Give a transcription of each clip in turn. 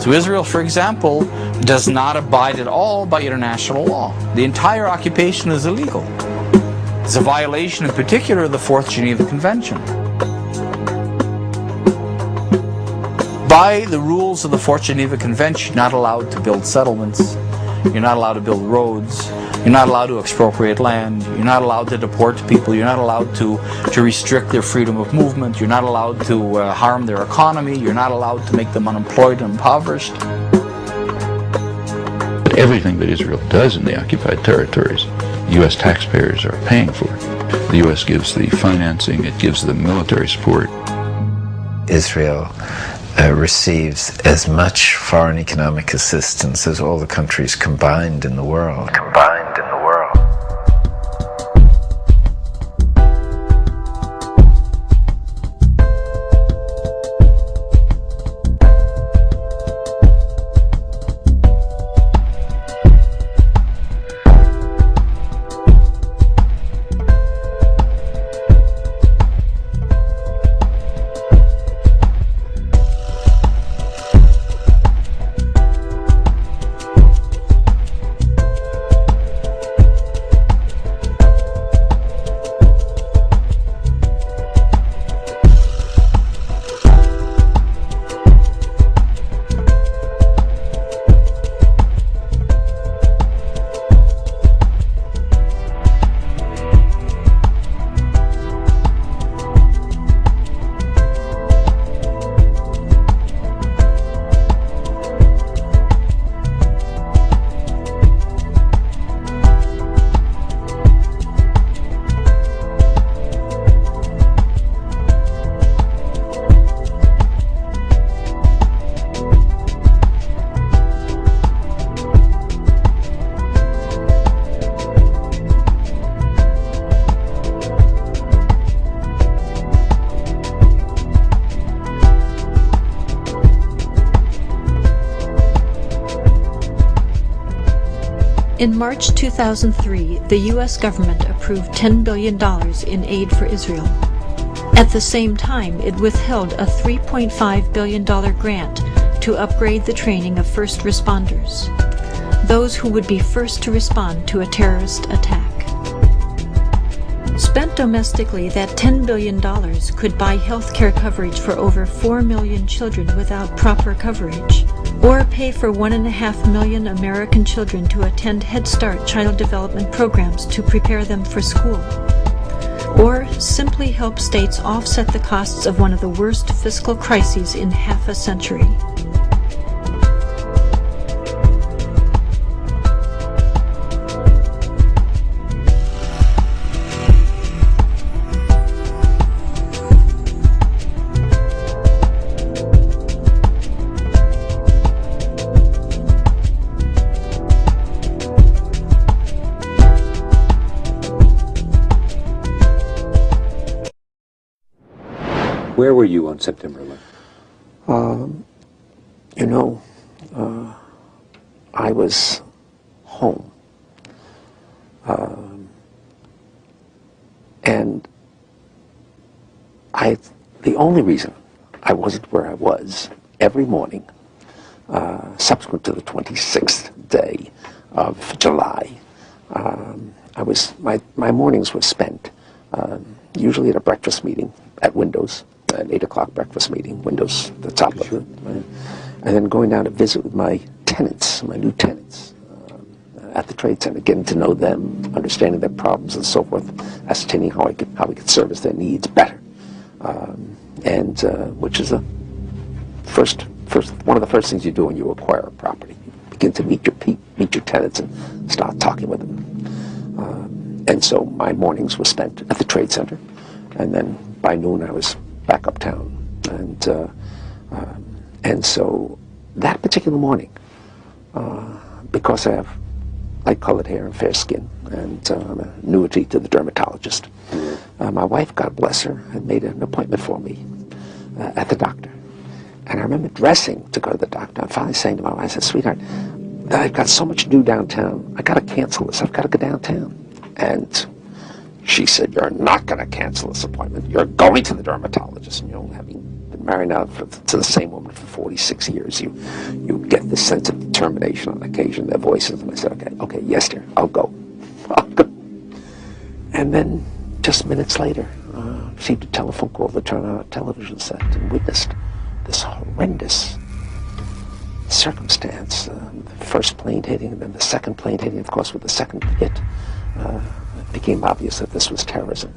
So Israel, for example, does not abide at all by international law. The entire occupation is illegal. It's a violation in particular of the Fourth Geneva Convention. By the rules of the Fourth Geneva Convention, you're not allowed to build settlements, you're not allowed to build roads, you're not allowed to expropriate land, you're not allowed to deport people, you're not allowed to restrict their freedom of movement, you're not allowed to harm their economy, you're not allowed to make them unemployed and impoverished. But everything that Israel does in the occupied territories, U.S. taxpayers are paying for. The U.S. gives the financing, it gives the military support. Israel receives as much foreign economic assistance as all the countries combined in the world. In March 2003, the U.S. government approved $10 billion in aid for Israel. At the same time, it withheld a $3.5 billion grant to upgrade the training of first responders, those who would be first to respond to a terrorist attack. Spent domestically, that $10 billion could buy health care coverage for over 4 million children without proper coverage, or pay for 1.5 million American children to attend Head Start child development programs to prepare them for school, or simply help states offset the costs of one of the worst fiscal crises in half a century. Where were you on September 11th? I was home. And the only reason I wasn't where I was every morning, subsequent to the 26th day of July, my mornings were spent usually at a breakfast meeting at Windows, an 8 o'clock breakfast meeting, Windows, the top of it, and then going down to visit with my tenants, my new tenants, at the Trade Center, getting to know them, understanding their problems and so forth, ascertaining how we could service their needs better, which is one of the first things you do when you acquire a property. You begin to meet your tenants and start talking with them. And so my mornings were spent at the Trade Center, and then by noon I was back uptown, and so that particular morning, because I have light-colored hair and fair skin, and I'm an annuity to the dermatologist, my wife, God bless her, had made an appointment for me at the doctor. And I remember dressing to go to the doctor, and finally saying to my wife, I said, "Sweetheart, I've got so much to do downtown, I got to cancel this, I've got to go downtown." And she said, "You're not going to cancel this appointment. You're going to the dermatologist." And having been married now to the same woman for 46 years. You get this sense of determination on occasion, their voices, and I said, okay, yes, dear, I'll go. And then, just minutes later, received a telephone call to turn on a television set and witnessed this horrendous circumstance. The first plane hitting, and then the second plane hitting. Of course, with the second hit, it became obvious that this was terrorism.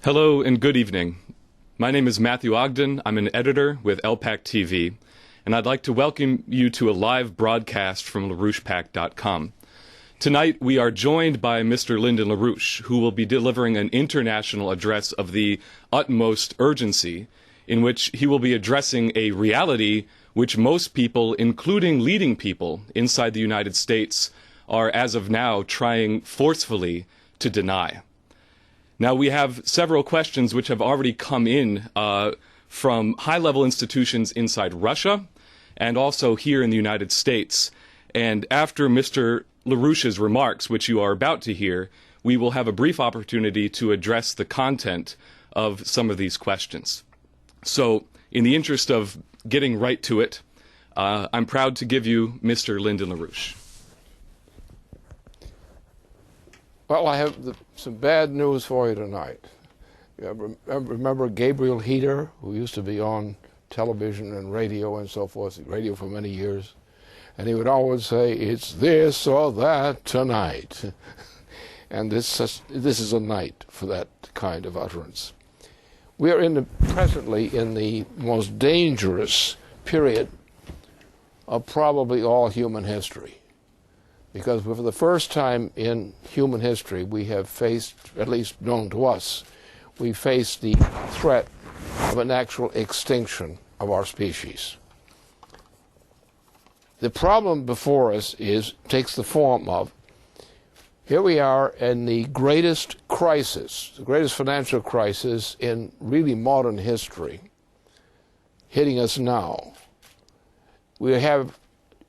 Hello and good evening. My name is Matthew Ogden. I'm an editor with LPAC TV, and I'd like to welcome you to a live broadcast from LaRouchePAC.com. Tonight we are joined by Mr. Lyndon LaRouche, who will be delivering an international address of the utmost urgency, in which he will be addressing a reality which most people, including leading people inside the United States, are as of now trying forcefully to deny. Now, we have several questions which have already come in from high-level institutions inside Russia and also here in the United States. And after Mr. LaRouche's remarks, which you are about to hear, we will have a brief opportunity to address the content of some of these questions. So, in the interest of getting right to it, I'm proud to give you Mr. Lyndon LaRouche. Well, I have some bad news for you tonight. You remember Gabriel Heder, who used to be on television and radio and so forth, radio for many years, and he would always say, "It's this or that tonight." And this is a night for that kind of utterance. We are presently in the most dangerous period of probably all human history. Because for the first time in human history, we have faced, at least known to us, we faced the threat of an actual extinction of our species. The problem before us takes the form of, here we are in the greatest crisis, the greatest financial crisis in really modern history, hitting us now. We have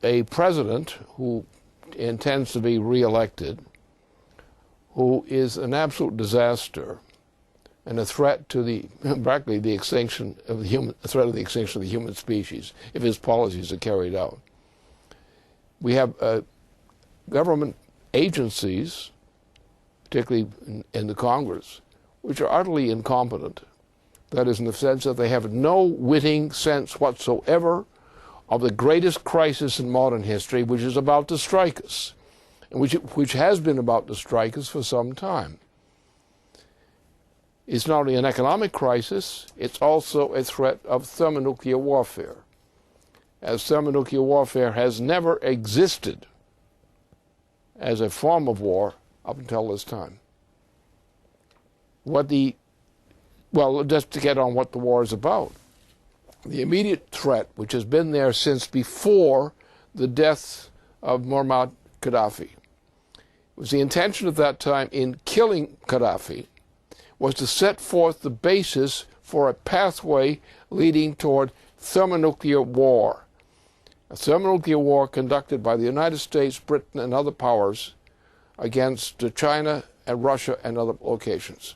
a president who intends to be reelected, who is an absolute disaster and a threat to practically the extinction of the human, a threat of the extinction of the human species if his policies are carried out. We have government agencies, particularly in the Congress, which are utterly incompetent. That is, in the sense that they have no witting sense whatsoever of the greatest crisis in modern history, which is about to strike us, and which has been about to strike us for some time. It's not only an economic crisis, it's also a threat of thermonuclear warfare, as thermonuclear warfare has never existed as a form of war up until this time. Well, just to get on what the war is about. The immediate threat, which has been there since before the death of Muammar Gaddafi, was the intention at that time in killing Gaddafi was to set forth the basis for a pathway leading toward thermonuclear war. A thermonuclear war conducted by the United States, Britain, and other powers against China and Russia and other locations.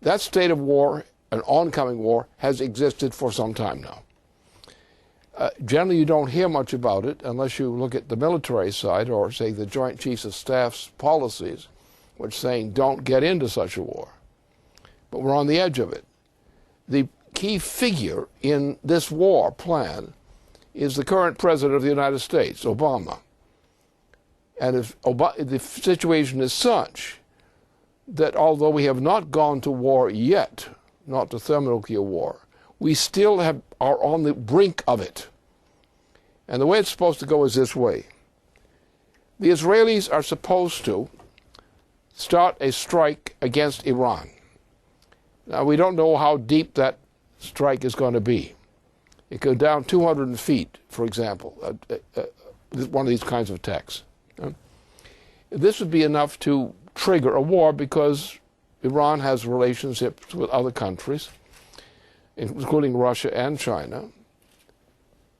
That state of war, an oncoming war, has existed for some time now. Generally, you don't hear much about it unless you look at the military side or, say, the Joint Chiefs of Staff's policies, which saying don't get into such a war. But we're on the edge of it. The key figure in this war plan is the current President of the United States, Obama. And if the situation is such that although we have not gone to war yet, not to thermonuclear war, we still are on the brink of it. And the way it's supposed to go is this way. The Israelis are supposed to start a strike against Iran. Now, we don't know how deep that strike is going to be. It could go down 200 feet, for example, one of these kinds of attacks. This would be enough to trigger a war because Iran has relationships with other countries, including Russia and China.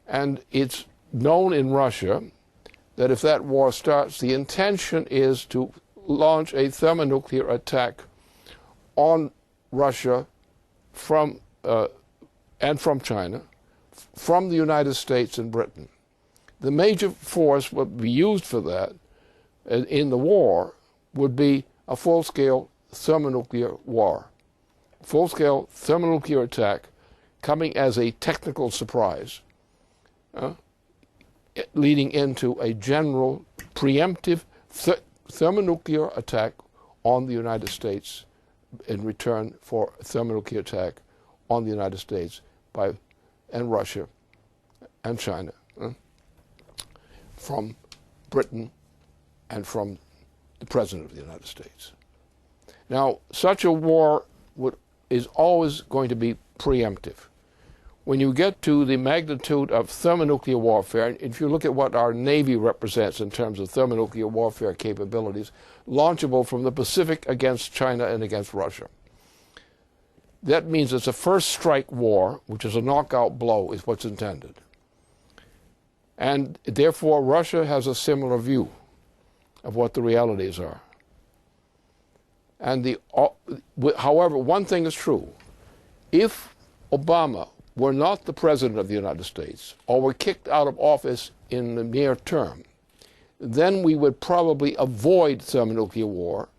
And it's known in Russia that if that war starts, the intention is to launch a thermonuclear attack on Russia and from China, from the United States and Britain. The major force would be used for that in the war would be a full-scale thermonuclear war, full-scale thermonuclear attack coming as a technical surprise, leading into a general preemptive thermonuclear attack on the United States in return for a thermonuclear attack on the United States and Russia and China from Britain and from the President of the United States. Now, such a war is always going to be preemptive. When you get to the magnitude of thermonuclear warfare, and if you look at what our Navy represents in terms of thermonuclear warfare capabilities, launchable from the Pacific against China and against Russia. That means it's a first strike war, which is a knockout blow, is what's intended. And therefore, Russia has a similar view of what the realities are. And however, one thing is true. If Obama were not the President of the United States, or were kicked out of office in the near term, then we would probably avoid thermonuclear war,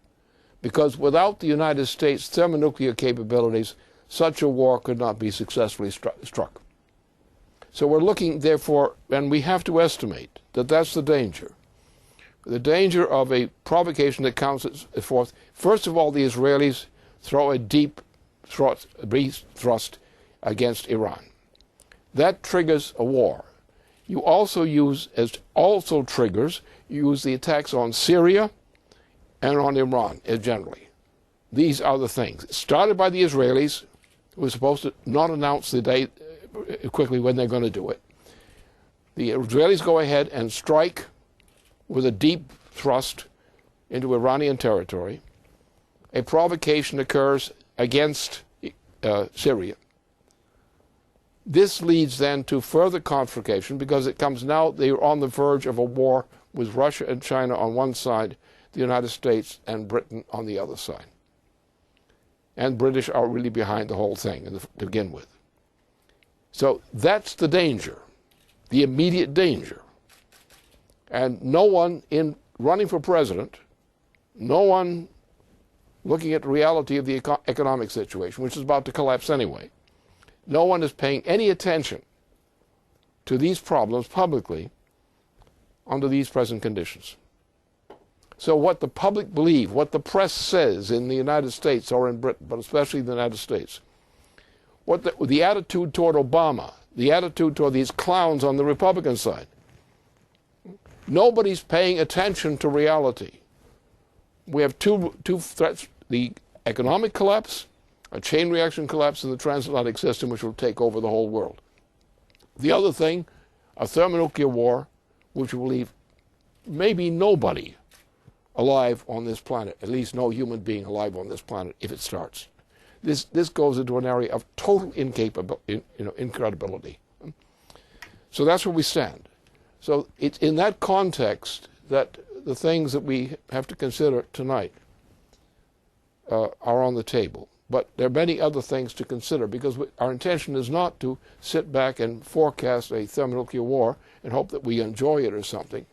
because without the United States' thermonuclear capabilities, such a war could not be successfully struck. So we're looking, therefore, and we have to estimate that that's the danger. The danger of a provocation that counts as forth. First of all, the Israelis throw a deep thrust against Iran. That triggers a war. You also use, as also triggers, you use the attacks on Syria and on Iran generally. These are the things. It started by the Israelis, who were supposed to not announce the date quickly when they're going to do it. The Israelis go ahead and strike with a deep thrust into Iranian territory. A provocation occurs against Syria. This leads then to further confrontation because it comes now, they're on the verge of a war with Russia and China on one side, the United States and Britain on the other side. And British are really behind the whole thing to begin with. So that's the danger, the immediate danger. And no one in running for president, no one looking at the reality of the economic situation, which is about to collapse anyway, no one is paying any attention to these problems publicly under these present conditions. So what the public believe, what the press says in the United States or in Britain, but especially the United States, what the attitude toward Obama, the attitude toward these clowns on the Republican side, nobody's paying attention to reality. We have two threats, the economic collapse, a chain reaction collapse in the transatlantic system, which will take over the whole world. The other thing, a thermonuclear war, which will leave maybe nobody alive on this planet, at least no human being alive on this planet, if it starts. This goes into an area of total incredibility. So that's where we stand. So it's in that context that the things that we have to consider tonight are on the table. But there are many other things to consider because our intention is not to sit back and forecast a thermonuclear war and hope that we enjoy it or something.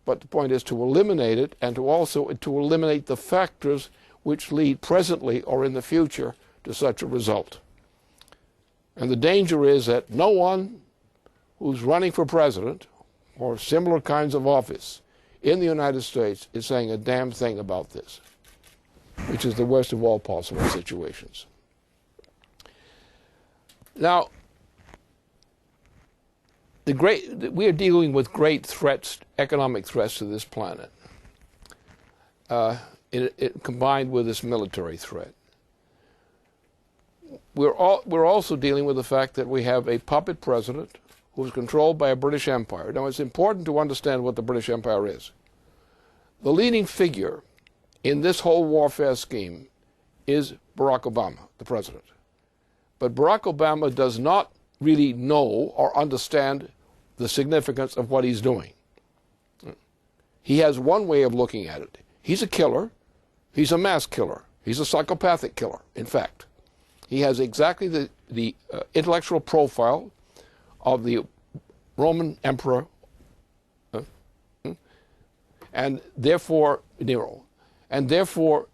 But the point is to eliminate it and to also to eliminate the factors which lead presently or in the future to such a result. And the danger is that no one who's running for president or similar kinds of office in the United States is saying a damn thing about this, which is the worst of all possible situations. Now, we are dealing with great threats, economic threats to this planet, combined with this military threat. We're also dealing with the fact that we have a puppet president who was controlled by a British Empire. Now, it's important to understand what the British Empire is. The leading figure in this whole warfare scheme is Barack Obama, the president. But Barack Obama does not really know or understand the significance of what he's doing. He has one way of looking at it. He's a killer. He's a mass killer. He's a psychopathic killer, in fact. He has exactly the intellectual profile of the Roman emperor, and therefore Nero. And therefore,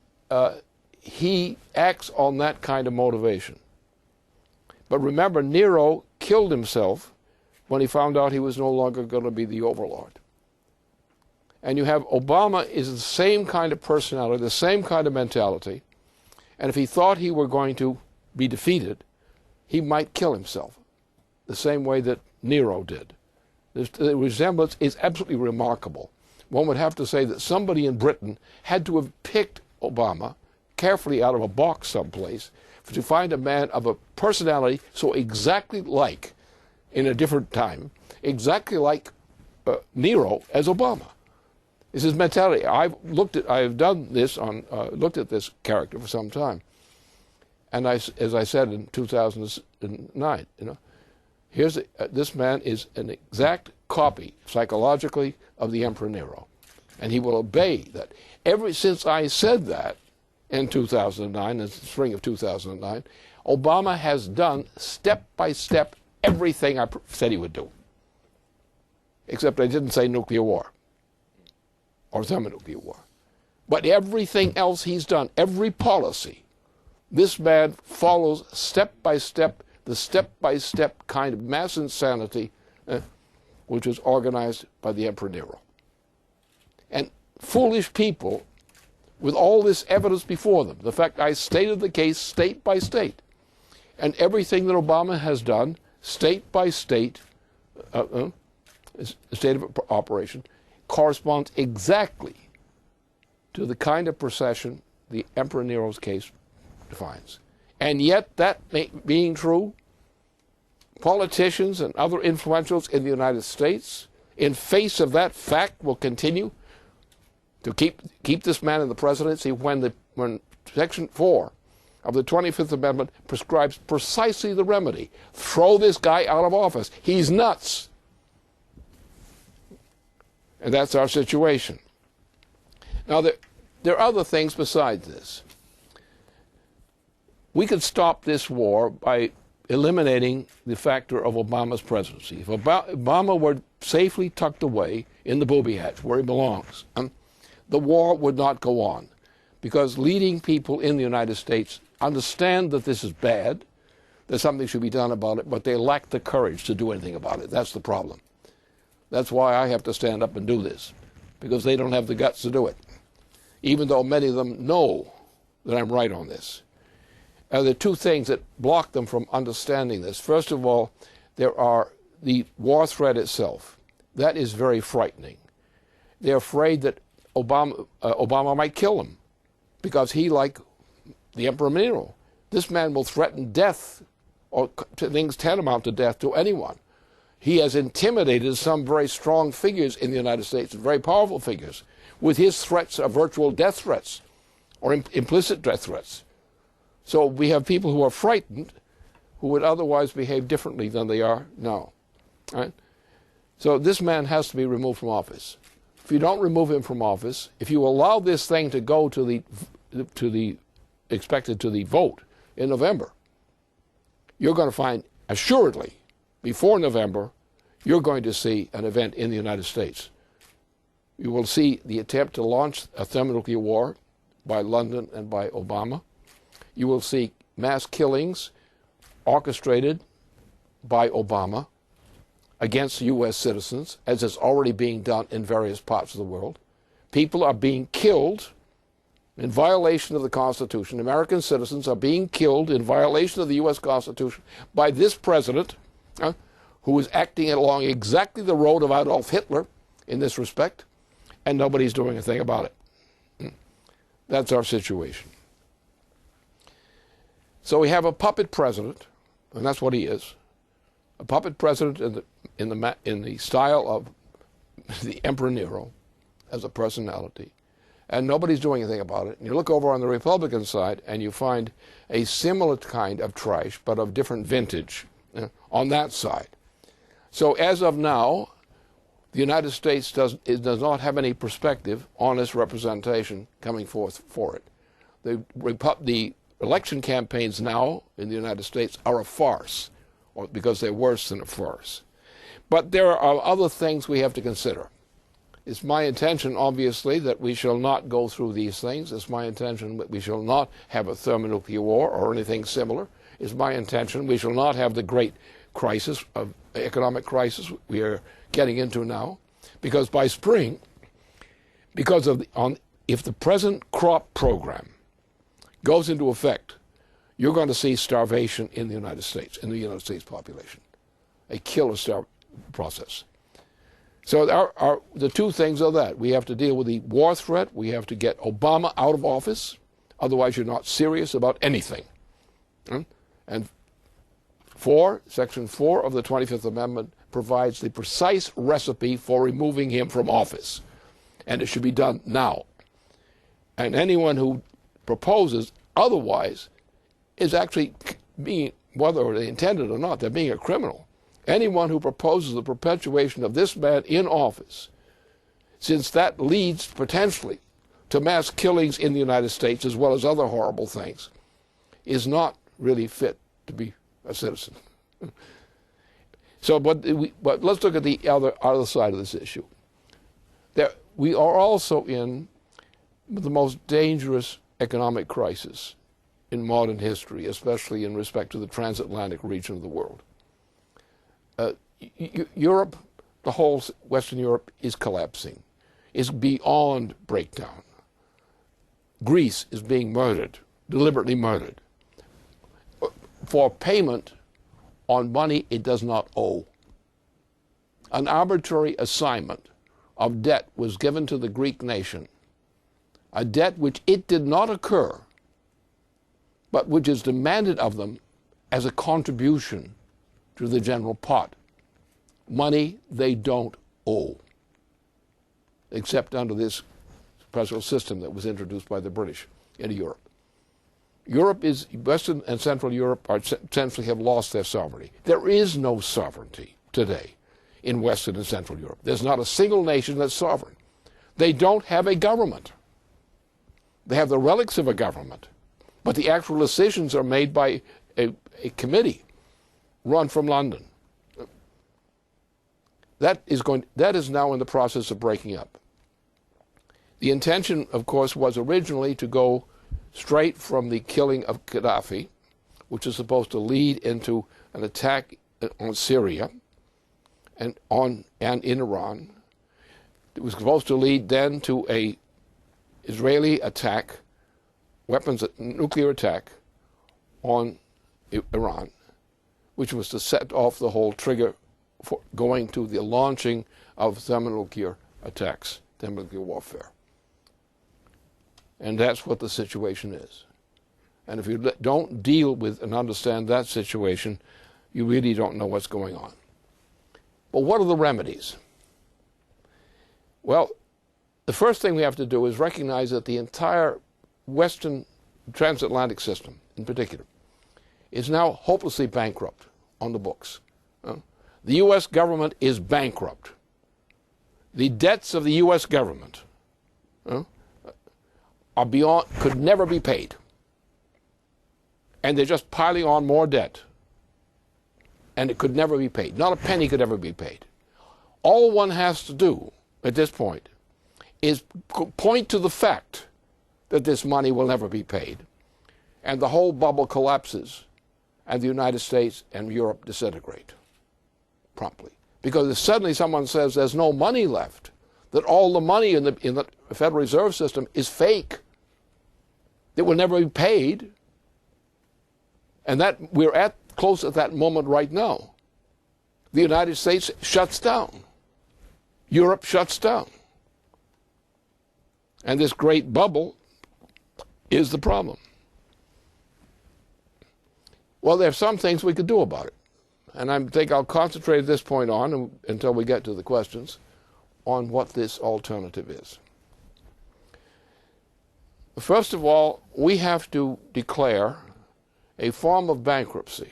he acts on that kind of motivation. But remember, Nero killed himself when he found out he was no longer going to be the overlord. And you have Obama is the same kind of personality, the same kind of mentality. And if he thought he were going to be defeated, he might kill himself, the same way that Nero did. The resemblance is absolutely remarkable. One would have to say that somebody in Britain had to have picked Obama carefully out of a box someplace to find a man of a personality so exactly like, in a different time, exactly like Nero as Obama. It's his mentality. I've done this on, looked at this character for some time, and as I said in 2009, this man is an exact copy psychologically of the Emperor Nero, and he will obey that. Ever since I said that in 2009, in the spring of 2009, Obama has done step by step everything I said he would do, except I didn't say nuclear war or thermonuclear war. But everything else he's done, every policy, this man follows step by step, the step-by-step kind of mass insanity which was organized by the Emperor Nero. And foolish people, with all this evidence before them, the fact I stated the case state by state, and everything that Obama has done, state by state, state of operation, corresponds exactly to the kind of procession the Emperor Nero's case defines. And yet, that being true, politicians and other influentials in the United States, in face of that fact, will continue to keep this man in the presidency when Section 4 of the 25th Amendment prescribes precisely the remedy. Throw this guy out of office. He's nuts. And that's our situation. Now, there are other things besides this. We could stop this war by eliminating the factor of Obama's presidency. If Obama were safely tucked away in the booby hatch where he belongs, the war would not go on, because leading people in the United States understand that this is bad, that something should be done about it, but they lack the courage to do anything about it. That's the problem. That's why I have to stand up and do this, because they don't have the guts to do it, even though many of them know that I'm right on this. There are two things that block them from understanding this. First of all, there are the war threat itself. That is very frightening. They're afraid that Obama might kill them, because he, like the Emperor Nero, this man will threaten death or things tantamount to death to anyone. He has intimidated some very strong figures in the United States, very powerful figures, with his threats of virtual death threats or implicit death threats. So we have people who are frightened who would otherwise behave differently than they are now. Right? So this man has to be removed from office. If you don't remove him from office, if you allow this thing to go to the vote in November, you're going to find, assuredly, before November, you're going to see an event in the United States. You will see the attempt to launch a thermonuclear war by London and by Obama. You will see mass killings orchestrated by Obama against U.S. citizens, as is already being done in various parts of the world. People are being killed in violation of the Constitution. American citizens are being killed in violation of the U.S. Constitution by this president, who is acting along exactly the road of Adolf Hitler in this respect, and nobody's doing a thing about it. That's our situation. So we have a puppet president, and that's what he is, a puppet president in the style of the Emperor Nero as a personality, and nobody's doing anything about it. And you look over on the Republican side, and you find a similar kind of trash, but of different vintage, on that side. So as of now, the United States does not have any perspective, honest representation coming forth for it. The election campaigns now in the United States are a farce, because they're worse than a farce. But there are other things we have to consider. It's my intention, obviously, that we shall not go through these things. It's my intention that we shall not have a thermonuclear war or anything similar. It's my intention we shall not have the great crisis of economic crisis we are getting into now, because by spring, if the present crop program goes into effect, you're going to see starvation in the United States, in the United States population, a killer process. So the two things are that we have to deal with the war threat. We have to get Obama out of office. Otherwise, you're not serious about anything. And Section 4 of the 25th Amendment provides the precise recipe for removing him from office. And it should be done now. And anyone who proposes otherwise is actually being, whether they intended or not, they're being a criminal. Anyone who proposes the perpetuation of this man in office, since that leads potentially to mass killings in the United States as well as other horrible things, is not really fit to be a citizen. So, but let's look at the other side of this issue. We are also in the most dangerous economic crisis in modern history, especially in respect to the transatlantic region of the world. Europe, the whole Western Europe, is collapsing, is beyond breakdown. Greece is being murdered, deliberately murdered, for payment on money it does not owe. An arbitrary assignment of debt was given to the Greek nation, a debt which it did not incur, but which is demanded of them as a contribution to the general pot. Money they don't owe, except under this special system that was introduced by the British into Europe. Western and Central Europe essentially have lost their sovereignty. There is no sovereignty today in Western and Central Europe. There's not a single nation that's sovereign. They don't have a government. They have the relics of a government, but the actual decisions are made by a committee run from London. That is now in the process of breaking up. The intention, of course, was originally to go straight from the killing of Gaddafi, which is supposed to lead into an attack on Syria and in Iran. It was supposed to lead then to a Israeli attack, nuclear attack on Iran, which was to set off the whole trigger for going to the launching of thermonuclear attacks, thermonuclear warfare. And that's what the situation is. And if you don't deal with and understand that situation, you really don't know what's going on. But what are the remedies? Well, the first thing we have to do is recognize that the entire Western transatlantic system, in particular, is now hopelessly bankrupt on the books. The U.S. government is bankrupt. The debts of the U.S. government are could never be paid. And they're just piling on more debt. And it could never be paid. Not a penny could ever be paid. All one has to do at this point is point to the fact that this money will never be paid. And the whole bubble collapses, and the United States and Europe disintegrate promptly. Because if suddenly someone says there's no money left, that all the money in the Federal Reserve System is fake, that will never be paid, and that we're close at that moment right now. The United States shuts down. Europe shuts down. And this great bubble is the problem. Well, there are some things we could do about it. and I think I'll concentrate at this point on, until we get to the questions, on what this alternative is. First of all, we have to declare a form of bankruptcy.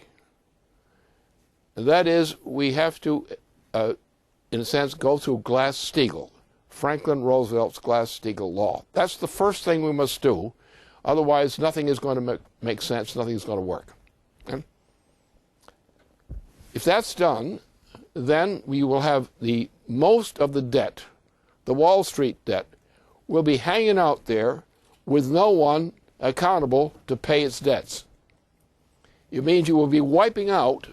That is, we have to, in a sense, go through Glass-Steagall, Franklin Roosevelt's Glass-Steagall law. That's the first thing we must do. Otherwise, nothing is going to make sense, nothing is going to work. Okay? If that's done, then we will have most of the debt, the Wall Street debt, will be hanging out there with no one accountable to pay its debts. It means you will be wiping out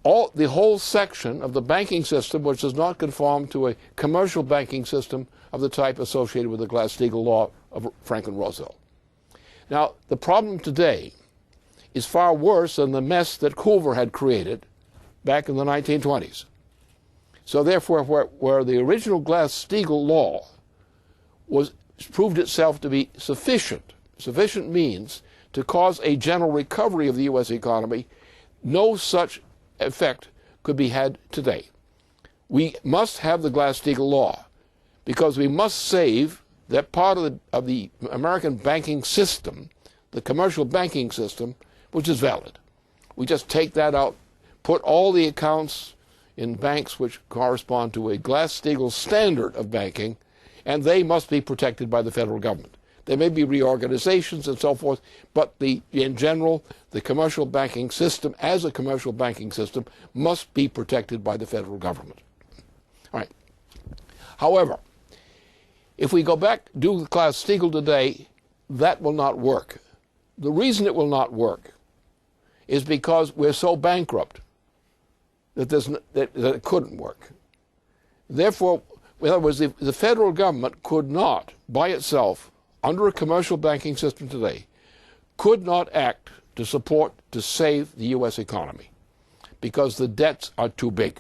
the whole section of the banking system which does not conform to a commercial banking system of the type associated with the Glass-Steagall law of Franklin Roosevelt. Now, the problem today is far worse than the mess that Hoover had created back in the 1920s. So therefore, where the original Glass-Steagall law proved itself to be sufficient means to cause a general recovery of the U.S. economy, no such effect could be had today. We must have the Glass-Steagall law because we must save that part of the American banking system, the commercial banking system, which is valid. We just take that out, put all the accounts in banks which correspond to a Glass-Steagall standard of banking, and they must be protected by the federal government. There may be reorganizations and so forth, but in general, the commercial banking system, as a commercial banking system, must be protected by the federal government. All right. However, if we go back, do the Glass-Steagall today, that will not work. The reason it will not work is because we're so bankrupt that it couldn't work. Therefore, in other words, the federal government could not, by itself, under a commercial banking system today, could not act to save the U.S. economy because the debts are too big.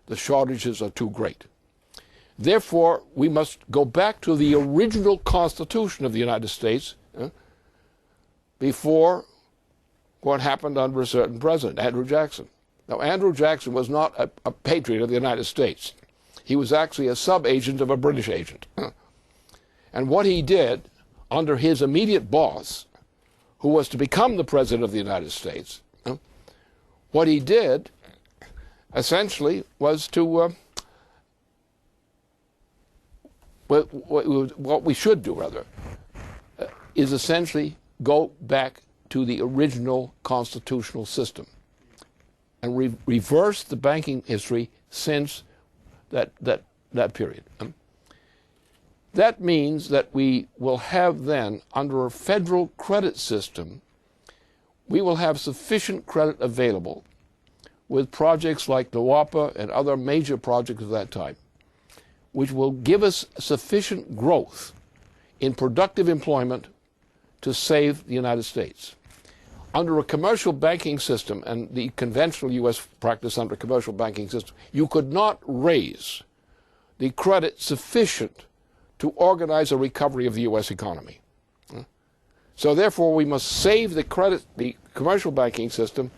The shortages are too great. Therefore, we must go back to the original Constitution of the United States before what happened under a certain president, Andrew Jackson. Now, Andrew Jackson was not a patriot of the United States. He was actually a sub-agent of a British agent. And what he did under his immediate boss, who was to become the President of the United States, what he did essentially was to, what we should do rather, is essentially go back to the original constitutional system and reverse the banking history since that period. That means that we will have then, under a federal credit system, we will have sufficient credit available with projects like NWAPA and other major projects of that type, which will give us sufficient growth in productive employment to save the United States. Under a commercial banking system and the conventional U.S. practice under a commercial banking system, you could not raise the credit sufficient to organize a recovery of the U.S. economy. So therefore, we must save the commercial banking system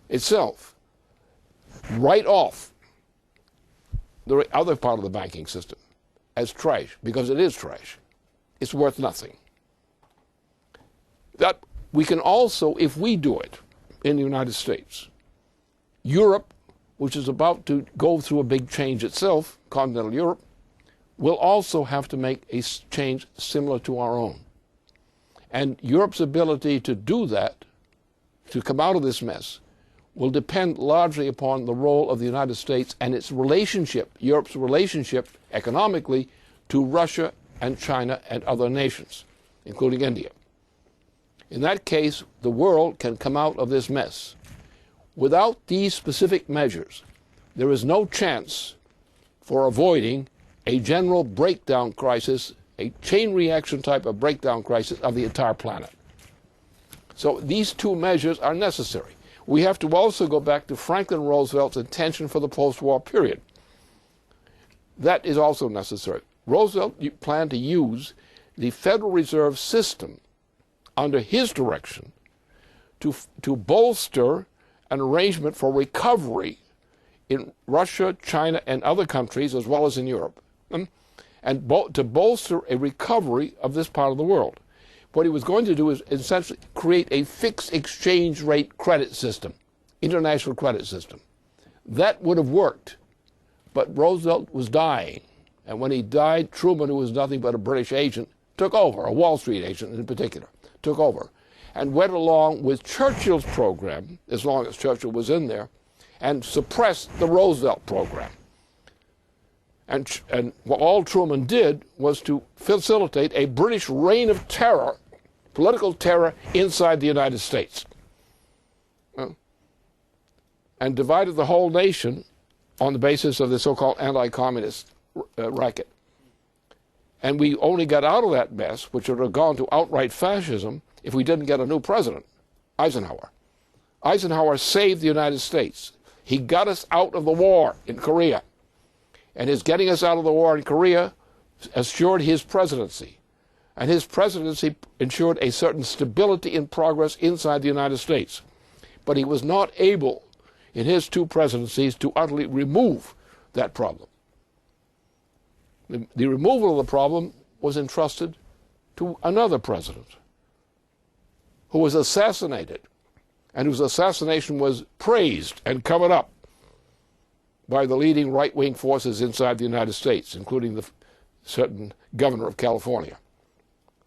itself, write off the other part of the banking system as trash, because it is trash. It's worth nothing. That we can also, if we do it in the United States, Europe, which is about to go through a big change itself, continental Europe, will also have to make a change similar to our own. And Europe's ability to do that, to come out of this mess, will depend largely upon the role of the United States and its relationship, Europe's relationship economically, to Russia and China and other nations, including India. In that case, the world can come out of this mess. Without these specific measures, there is no chance for avoiding a general breakdown crisis, a chain reaction type of breakdown crisis of the entire planet. So these two measures are necessary. We have to also go back to Franklin Roosevelt's intention for the post-war period. That is also necessary. Roosevelt planned to use the Federal Reserve System under his direction to bolster an arrangement for recovery in Russia, China, and other countries, as well as in Europe, and to bolster a recovery of this part of the world. What he was going to do is essentially create a fixed exchange rate credit system, international credit system. That would have worked, but Roosevelt was dying. And when he died, Truman, who was nothing but a British agent, took over, a Wall Street agent in particular, took over, and went along with Churchill's program, as long as Churchill was in there, and suppressed the Roosevelt program. And what all Truman did was to facilitate a British reign of terror, political terror, inside the United States. And divided the whole nation on the basis of the so-called anti-communist racket. And we only got out of that mess, which would have gone to outright fascism, if we didn't get a new president, Eisenhower. Eisenhower saved the United States. He got us out of the war in Korea. And his getting us out of the war in Korea assured his presidency. And his presidency ensured a certain stability and progress inside the United States. But he was not able, in his two presidencies, to utterly remove that problem. The removal of the problem was entrusted to another president who was assassinated, and whose assassination was praised and covered up by the leading right-wing forces inside the United States, including the certain governor of California,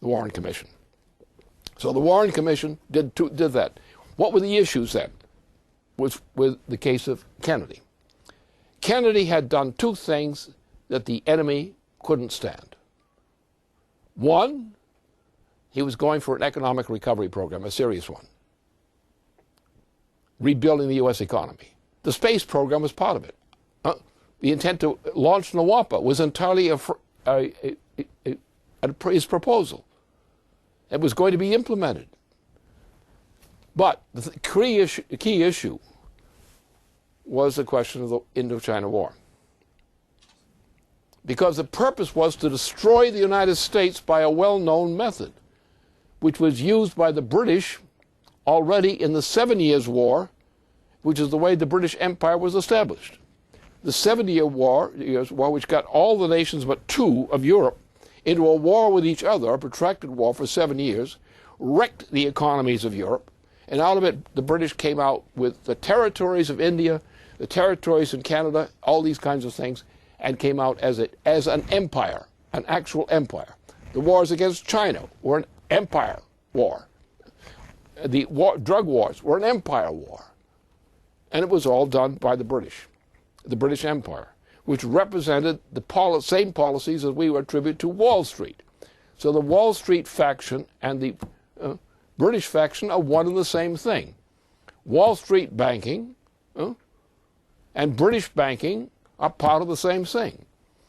the Warren Commission. So the Warren Commission did that. What were the issues then with the case of Kennedy? Kennedy had done two things that the enemy couldn't stand. One, he was going for an economic recovery program, a serious one, rebuilding the U.S. economy. The space program was part of it. The intent to launch NAWAPA was entirely his proposal. It was going to be implemented. But the key issue was the question of the Indochina War. Because the purpose was to destroy the United States by a well-known method, which was used by the British already in the 7 Years' War, which is the way the British Empire was established. The 7-Year War, which got all the nations but two of Europe into a war with each other, a protracted war for 7 years, wrecked the economies of Europe, and out of it the British came out with the territories of India, the territories in Canada, all these kinds of things, and came out as an empire, an actual empire. The wars against China were an empire war. The drug wars were an empire war. And it was all done by the British Empire, which represented the same policies as we would attribute to Wall Street. So the Wall Street faction and the British faction are one and the same thing. Wall Street banking and British banking are part of the same thing.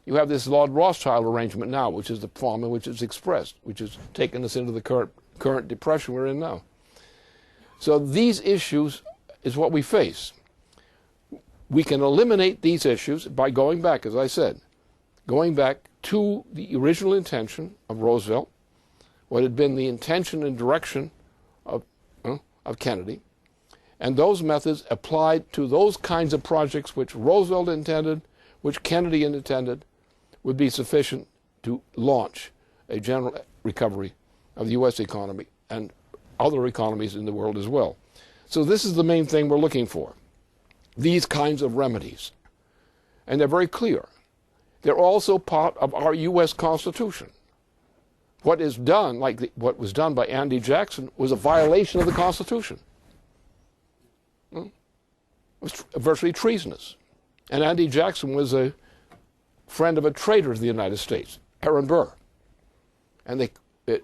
You have this Lord Rothschild arrangement now, which is the form in which it's expressed, which has taken us into the current depression we're in now. So these issues is what we face. We can eliminate these issues by going back, as I said, going back to the original intention of Roosevelt, what had been the intention and direction of Kennedy, and those methods applied to those kinds of projects which Roosevelt intended, which Kennedy intended, would be sufficient to launch a general recovery of the U.S. economy and other economies in the world as well. So this is the main thing we're looking for, these kinds of remedies. And they're very clear. They're also part of our U.S. Constitution. What is done, like what was done by Andy Jackson, was a violation of the Constitution. It was virtually treasonous. And Andy Jackson was a friend of a traitor to the United States, Aaron Burr. And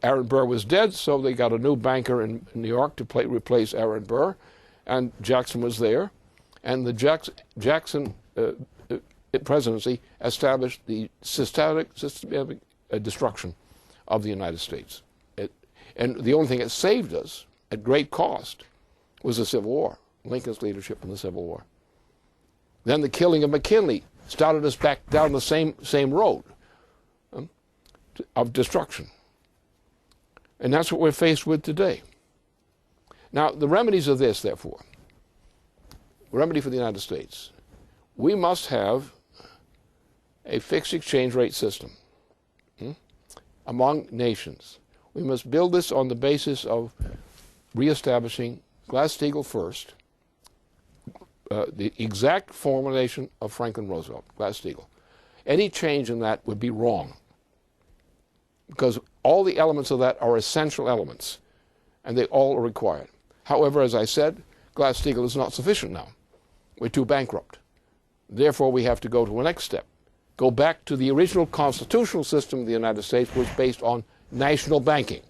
Aaron Burr was dead, so they got a new banker in New York to replace Aaron Burr, and Jackson was there. And the Jackson presidency established the systematic destruction of the United States. And the only thing that saved us at great cost was the Civil War, Lincoln's leadership in the Civil War. Then the killing of McKinley started us back down the same road of destruction. And that's what we're faced with today. Now, the remedies of this, therefore, remedy for the United States. We must have a fixed exchange rate system among nations. We must build this on the basis of reestablishing Glass-Steagall first, the exact formulation of Franklin Roosevelt, Glass-Steagall. Any change in that would be wrong, because all the elements of that are essential elements, and they all are required. However, as I said, Glass-Steagall is not sufficient now. We're too bankrupt. Therefore, we have to go to the next step. Go back to the original constitutional system of the United States, which was based on national banking.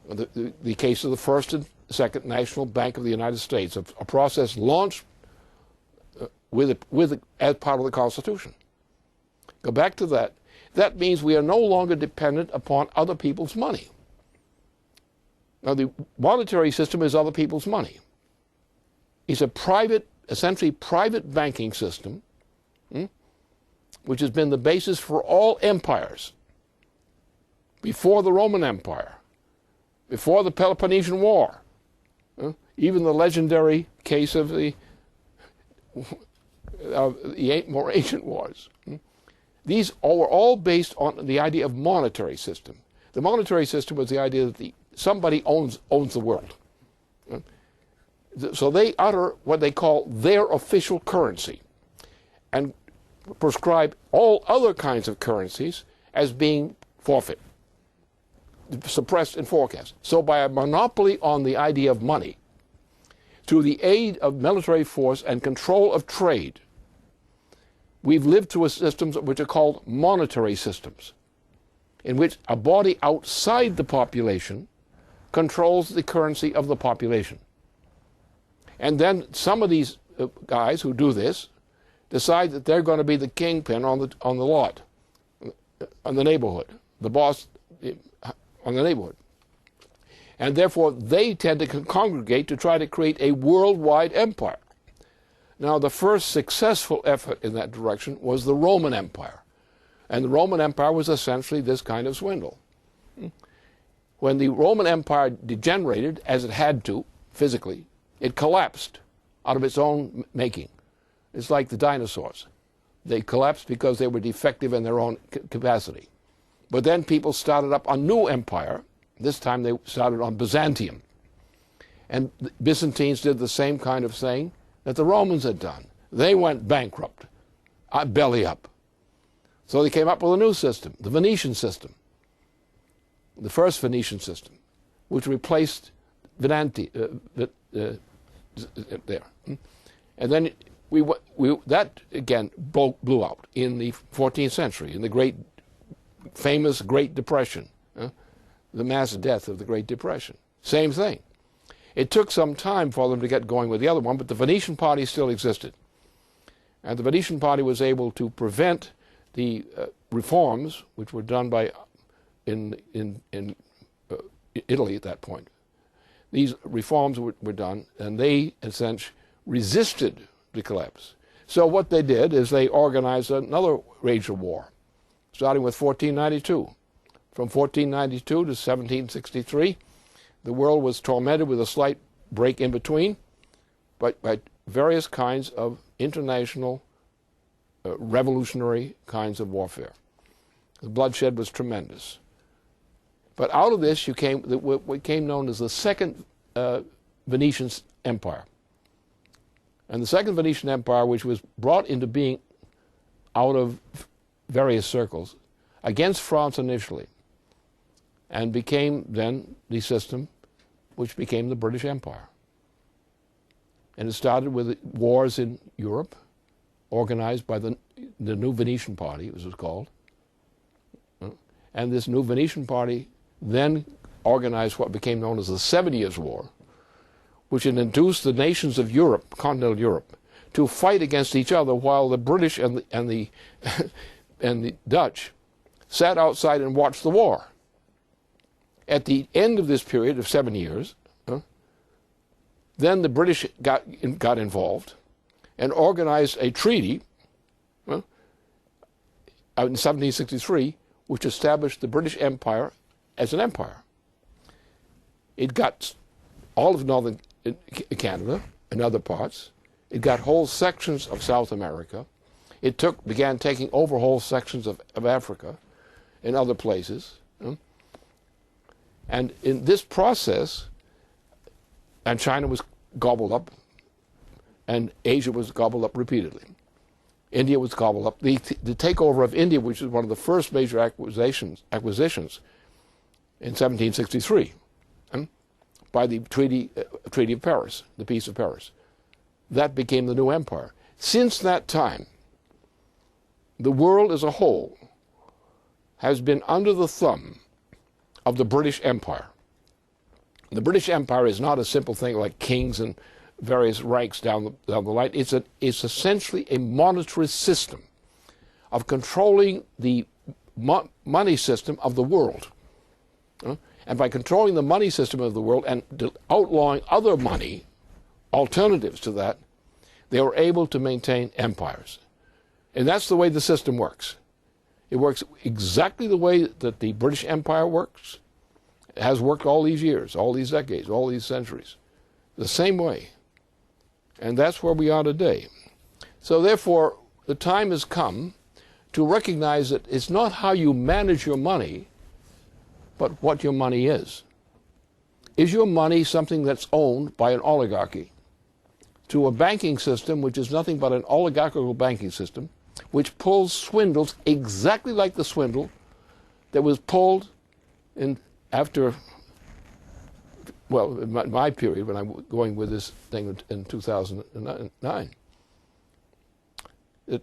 The case of the first and second National Bank of the United States, a process launched as part of the Constitution. Go back to that. That means we are no longer dependent upon other people's money. Now, the monetary system is other people's money. It's a private, essentially private banking system, which has been the basis for all empires. Before the Roman Empire, before the Peloponnesian War, even the legendary case of the more ancient wars. These were all based on the idea of monetary system. The monetary system was the idea that somebody owns the world. So they utter what they call their official currency and prescribe all other kinds of currencies as being forfeit, suppressed and forecast. So by a monopoly on the idea of money, through the aid of military force and control of trade, we've lived through systems which are called monetary systems, in which a body outside the population controls the currency of the population. And then some of these guys who do this decide that they're going to be the kingpin on the lot, on the neighborhood, the boss on the neighborhood. And therefore they tend to congregate to try to create a worldwide empire. Now, the first successful effort in that direction was the Roman Empire. And the Roman Empire was essentially this kind of swindle. When the Roman Empire degenerated, as it had to, physically, it collapsed out of its own making. It's like the dinosaurs. They collapsed because they were defective in their own capacity. But then people started up a new empire. This time they started on Byzantium. And the Byzantines did the same kind of thing that the Romans had done. They went bankrupt, belly up. So they came up with a new system, the Venetian system, the first Venetian system, which replaced Venanti there. And then that again blew out in the 14th century, in the famous Great Depression, the mass death of the Great Depression. Same thing. It took some time for them to get going with the other one, but the Venetian party still existed. And the Venetian party was able to prevent the reforms, which were done in Italy at that point. These reforms were done, and they essentially resisted the collapse. So what they did is they organized another rage of war, starting with 1492. From 1492 to 1763, the world was tormented with a slight break in between, but by various kinds of international revolutionary kinds of warfare. The bloodshed was tremendous. But out of this came what became known as the Second Venetian Empire. And the Second Venetian Empire, which was brought into being out of various circles against France initially, and became then the system which became the British Empire. And it started with wars in Europe, organized by the New Venetian Party, as it was called. And this New Venetian Party then organized what became known as the 7 Years' War, which had induced the nations of Europe, continental Europe, to fight against each other while the British and the Dutch sat outside and watched the war. At the end of this period of 7 years, then the British got involved and organized a treaty in 1763, which established the British Empire as an empire. It got all of northern Canada and other parts. It got whole sections of South America. It began taking over whole sections of Africa and other places. And in this process, and China was gobbled up, and Asia was gobbled up repeatedly. India was gobbled up. The takeover of India, which was one of the first major acquisitions in 1763, by the Treaty of Paris, the Peace of Paris. That became the new empire. Since that time, the world as a whole has been under the thumb of the British Empire. The British Empire is not a simple thing like kings and various ranks down the line. It's essentially a monetary system of controlling the money system of the world. And by controlling the money system of the world and outlawing other money, alternatives to that, they were able to maintain empires. And that's the way the system works. It works exactly the way that the British Empire works. It has worked all these years, all these decades, all these centuries. The same way. And that's where we are today. So therefore, the time has come to recognize that it's not how you manage your money, but what your money is. Is your money something that's owned by an oligarchy? To a banking system which is nothing but an oligarchical banking system, which pulls swindles exactly like the swindle that was pulled after, well, in my period when I'm going with this thing in 2009.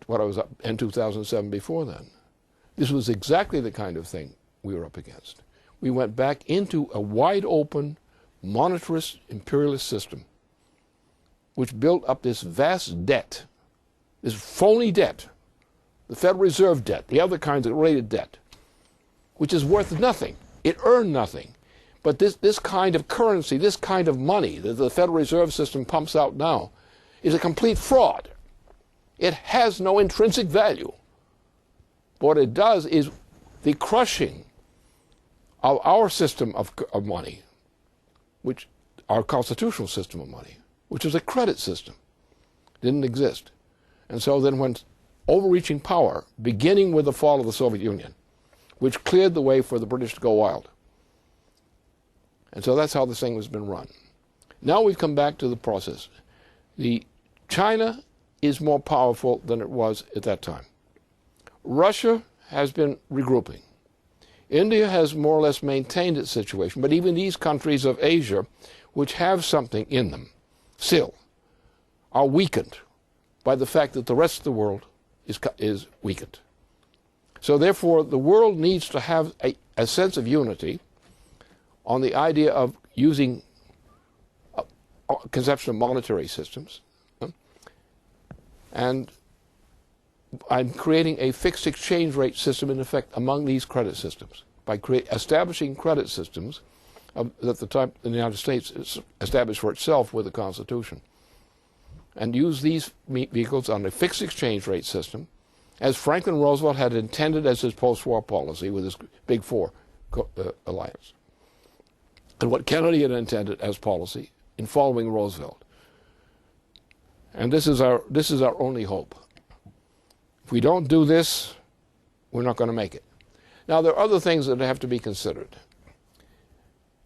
What I was up in 2007 before then. This was exactly the kind of thing we were up against. We went back into a wide open, monetarist, imperialist system, which built up this vast debt, this phony debt, the Federal Reserve debt, the other kinds of related debt, which is worth nothing. It earned nothing. But this kind of currency, this kind of money that the Federal Reserve System pumps out now is a complete fraud. It has no intrinsic value. What it does is the crushing of our system of money, which our constitutional system of money, which is a credit system, didn't exist. And so then when overreaching power, beginning with the fall of the Soviet Union, which cleared the way for the British to go wild. And so that's how this thing has been run. Now we've come back to the process. China is more powerful than it was at that time. Russia has been regrouping. India has more or less maintained its situation, but even these countries of Asia, which have something in them still, are weakened by the fact that the rest of the world is weakened. So therefore, the world needs to have a sense of unity on the idea of using a conception of monetary systems. And I'm creating a fixed exchange rate system, in effect, among these credit systems by establishing credit systems that the time the United States established for itself with the Constitution, and use these vehicles on a fixed exchange rate system, as Franklin Roosevelt had intended as his post-war policy with his Big Four alliance, and what Kennedy had intended as policy in following Roosevelt. And this is our only hope. If we don't do this, we're not going to make it. Now, there are other things that have to be considered.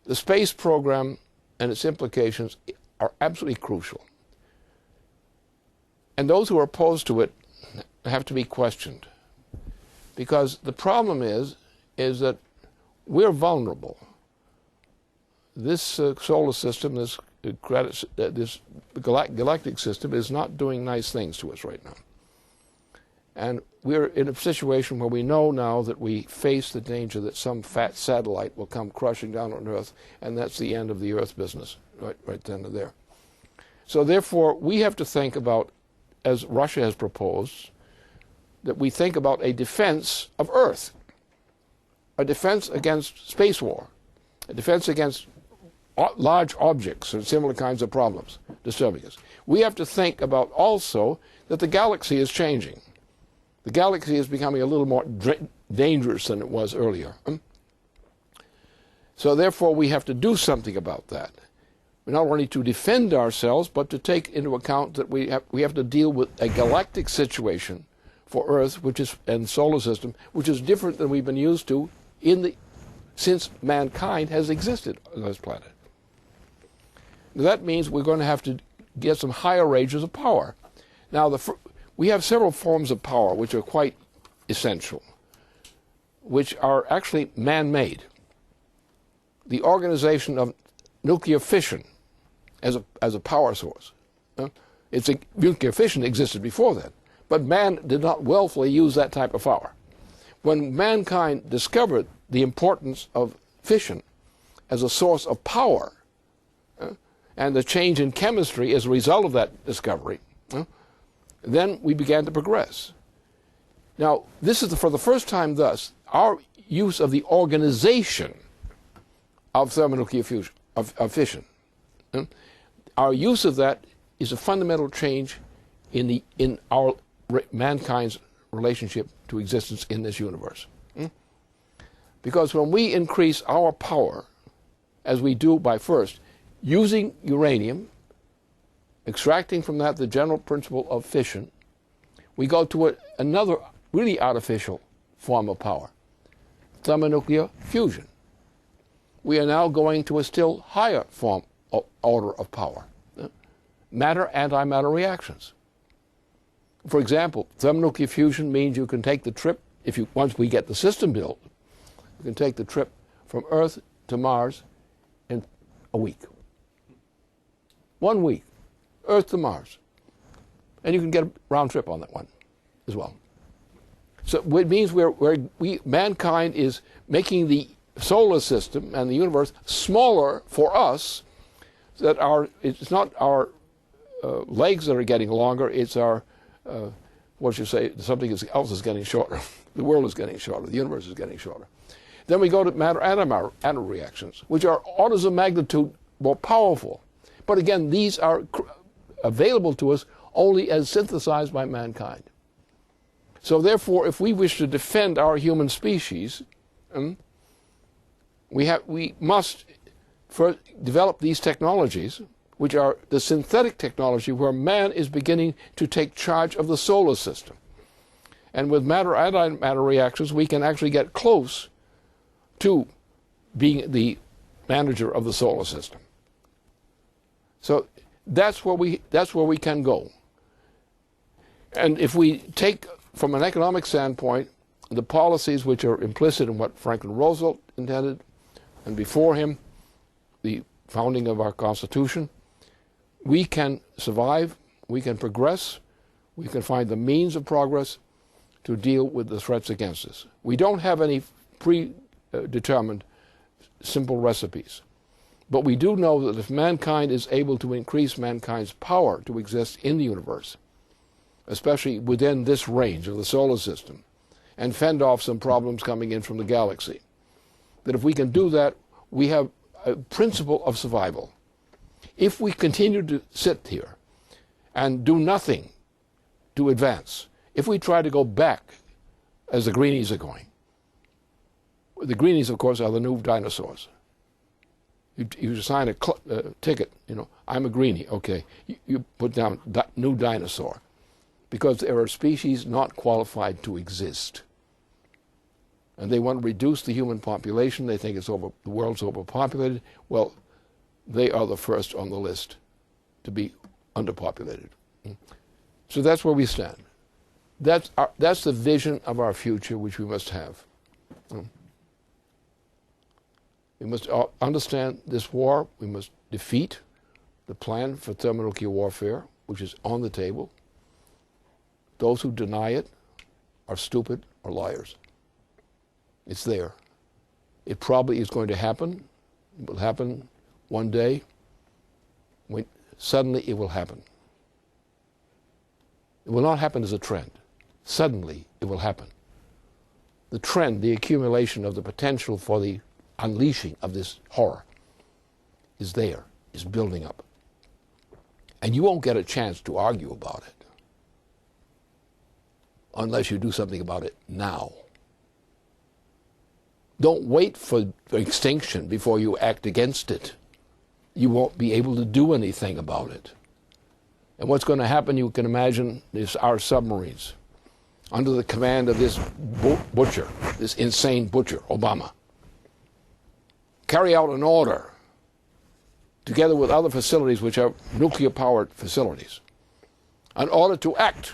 The space program and its implications are absolutely crucial. And those who are opposed to it have to be questioned. Because the problem is that we're vulnerable. This solar system, this galactic system is not doing nice things to us right now. And we're in a situation where we know now that we face the danger that some fat satellite will come crushing down on Earth, and that's the end of the Earth business, right then and there. So therefore, we have to think about, as Russia has proposed, that we think about a defense of Earth, a defense against space war, a defense against large objects and similar kinds of problems disturbing us. We have to think about also that the galaxy is changing. The galaxy is becoming a little more dangerous than it was earlier. So therefore, we have to do something about that. not only to defend ourselves, but to take into account that we have to deal with a galactic situation for Earth, and solar system, which is different than we've been used to since mankind has existed on this planet. That means we're going to have to get some higher ranges of power. Now, we have several forms of power which are quite essential, which are actually man-made. The organization of nuclear fission as a power source. Nuclear fission existed before that, but man did not willfully use that type of power. When mankind discovered the importance of fission as a source of power, and the change in chemistry as a result of that discovery, then we began to progress. Now, this is for the first time, thus, our use of the organization of thermonuclear fusion, of fission. Our use of that is a fundamental change in our mankind's relationship to existence in this universe. Because when we increase our power, as we do by first using uranium, extracting from that the general principle of fission, we go to another really artificial form of power, thermonuclear fusion. We are now going to a still higher order of power, matter-antimatter reactions. For example, thermonuclear fusion means you can take the trip, once we get the system built, you can take the trip from Earth to Mars in a week. 1 week, Earth to Mars. And you can get a round trip on that one as well. So it means mankind is making the solar system and the universe smaller for us, that it's not our legs that are getting longer, it's our, something else is getting shorter. The world is getting shorter, the universe is getting shorter. Then we go to matter-antimatter reactions, which are orders of magnitude more powerful. But again, these are available to us only as synthesized by mankind. So therefore, if we wish to defend our human species, we must first develop these technologies, which are the synthetic technology where man is beginning to take charge of the solar system. And with matter-antimatter reactions, we can actually get close to being the manager of the solar system. So that's where we can go. And if we take, from an economic standpoint, the policies which are implicit in what Franklin Roosevelt intended, and before him, the founding of our Constitution, we can survive, we can progress, we can find the means of progress to deal with the threats against us. We don't have any predetermined simple recipes. But we do know that if mankind is able to increase mankind's power to exist in the universe, especially within this range of the solar system, and fend off some problems coming in from the galaxy, that if we can do that, we have a principle of survival. If we continue to sit here and do nothing to advance, if we try to go back, as the greenies are going, the greenies, of course, are the new dinosaurs. You sign a ticket, I'm a greenie, okay. You put down new dinosaur, because there are species not qualified to exist. And they want to reduce the human population. They think the world's overpopulated. Well, they are the first on the list to be underpopulated. So that's where we stand. That's the vision of our future which we must have. We must understand this war. We must defeat the plan for thermonuclear warfare, which is on the table. Those who deny it are stupid or liars. It's there. It probably is going to happen. It will happen one day. Suddenly it will happen. It will not happen as a trend. Suddenly it will happen. The trend, the accumulation of the potential for the unleashing of this horror is there, is building up. And you won't get a chance to argue about it unless you do something about it now. Don't wait for extinction before you act against it. you won't be able to do anything about it. And what's going to happen, you can imagine, is our submarines, under the command of this butcher, this insane butcher, Obama, carry out an order, together with other facilities which are nuclear-powered facilities, an order to act.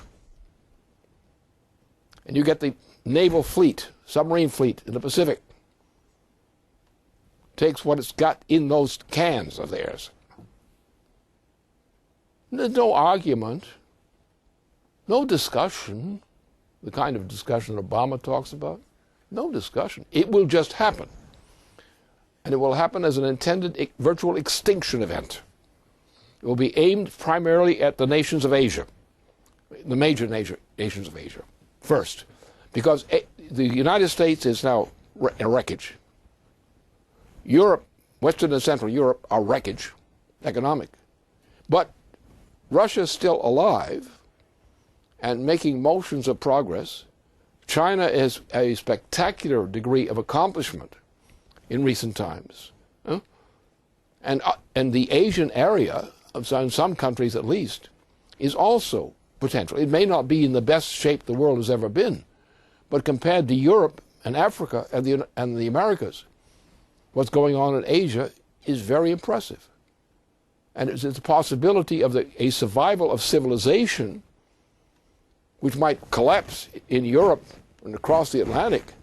And you get the naval fleet, submarine fleet in the Pacific, takes what it's got in those cans of theirs. There's no argument, no discussion, the kind of discussion that Obama talks about. No discussion. It will just happen. And it will happen as an intended virtual extinction event. It will be aimed primarily at the nations of Asia, the major nations of Asia, first, because the United States is now in wreckage. Europe, Western and Central Europe, are wreckage, economic. But Russia is still alive and making motions of progress. China is a spectacular degree of accomplishment in recent times. And the Asian area, in some countries at least, is also potential. It may not be in the best shape the world has ever been, but compared to Europe and Africa and the Americas, what's going on in Asia is very impressive. And it's the possibility of a survival of civilization which might collapse in Europe and across the Atlantic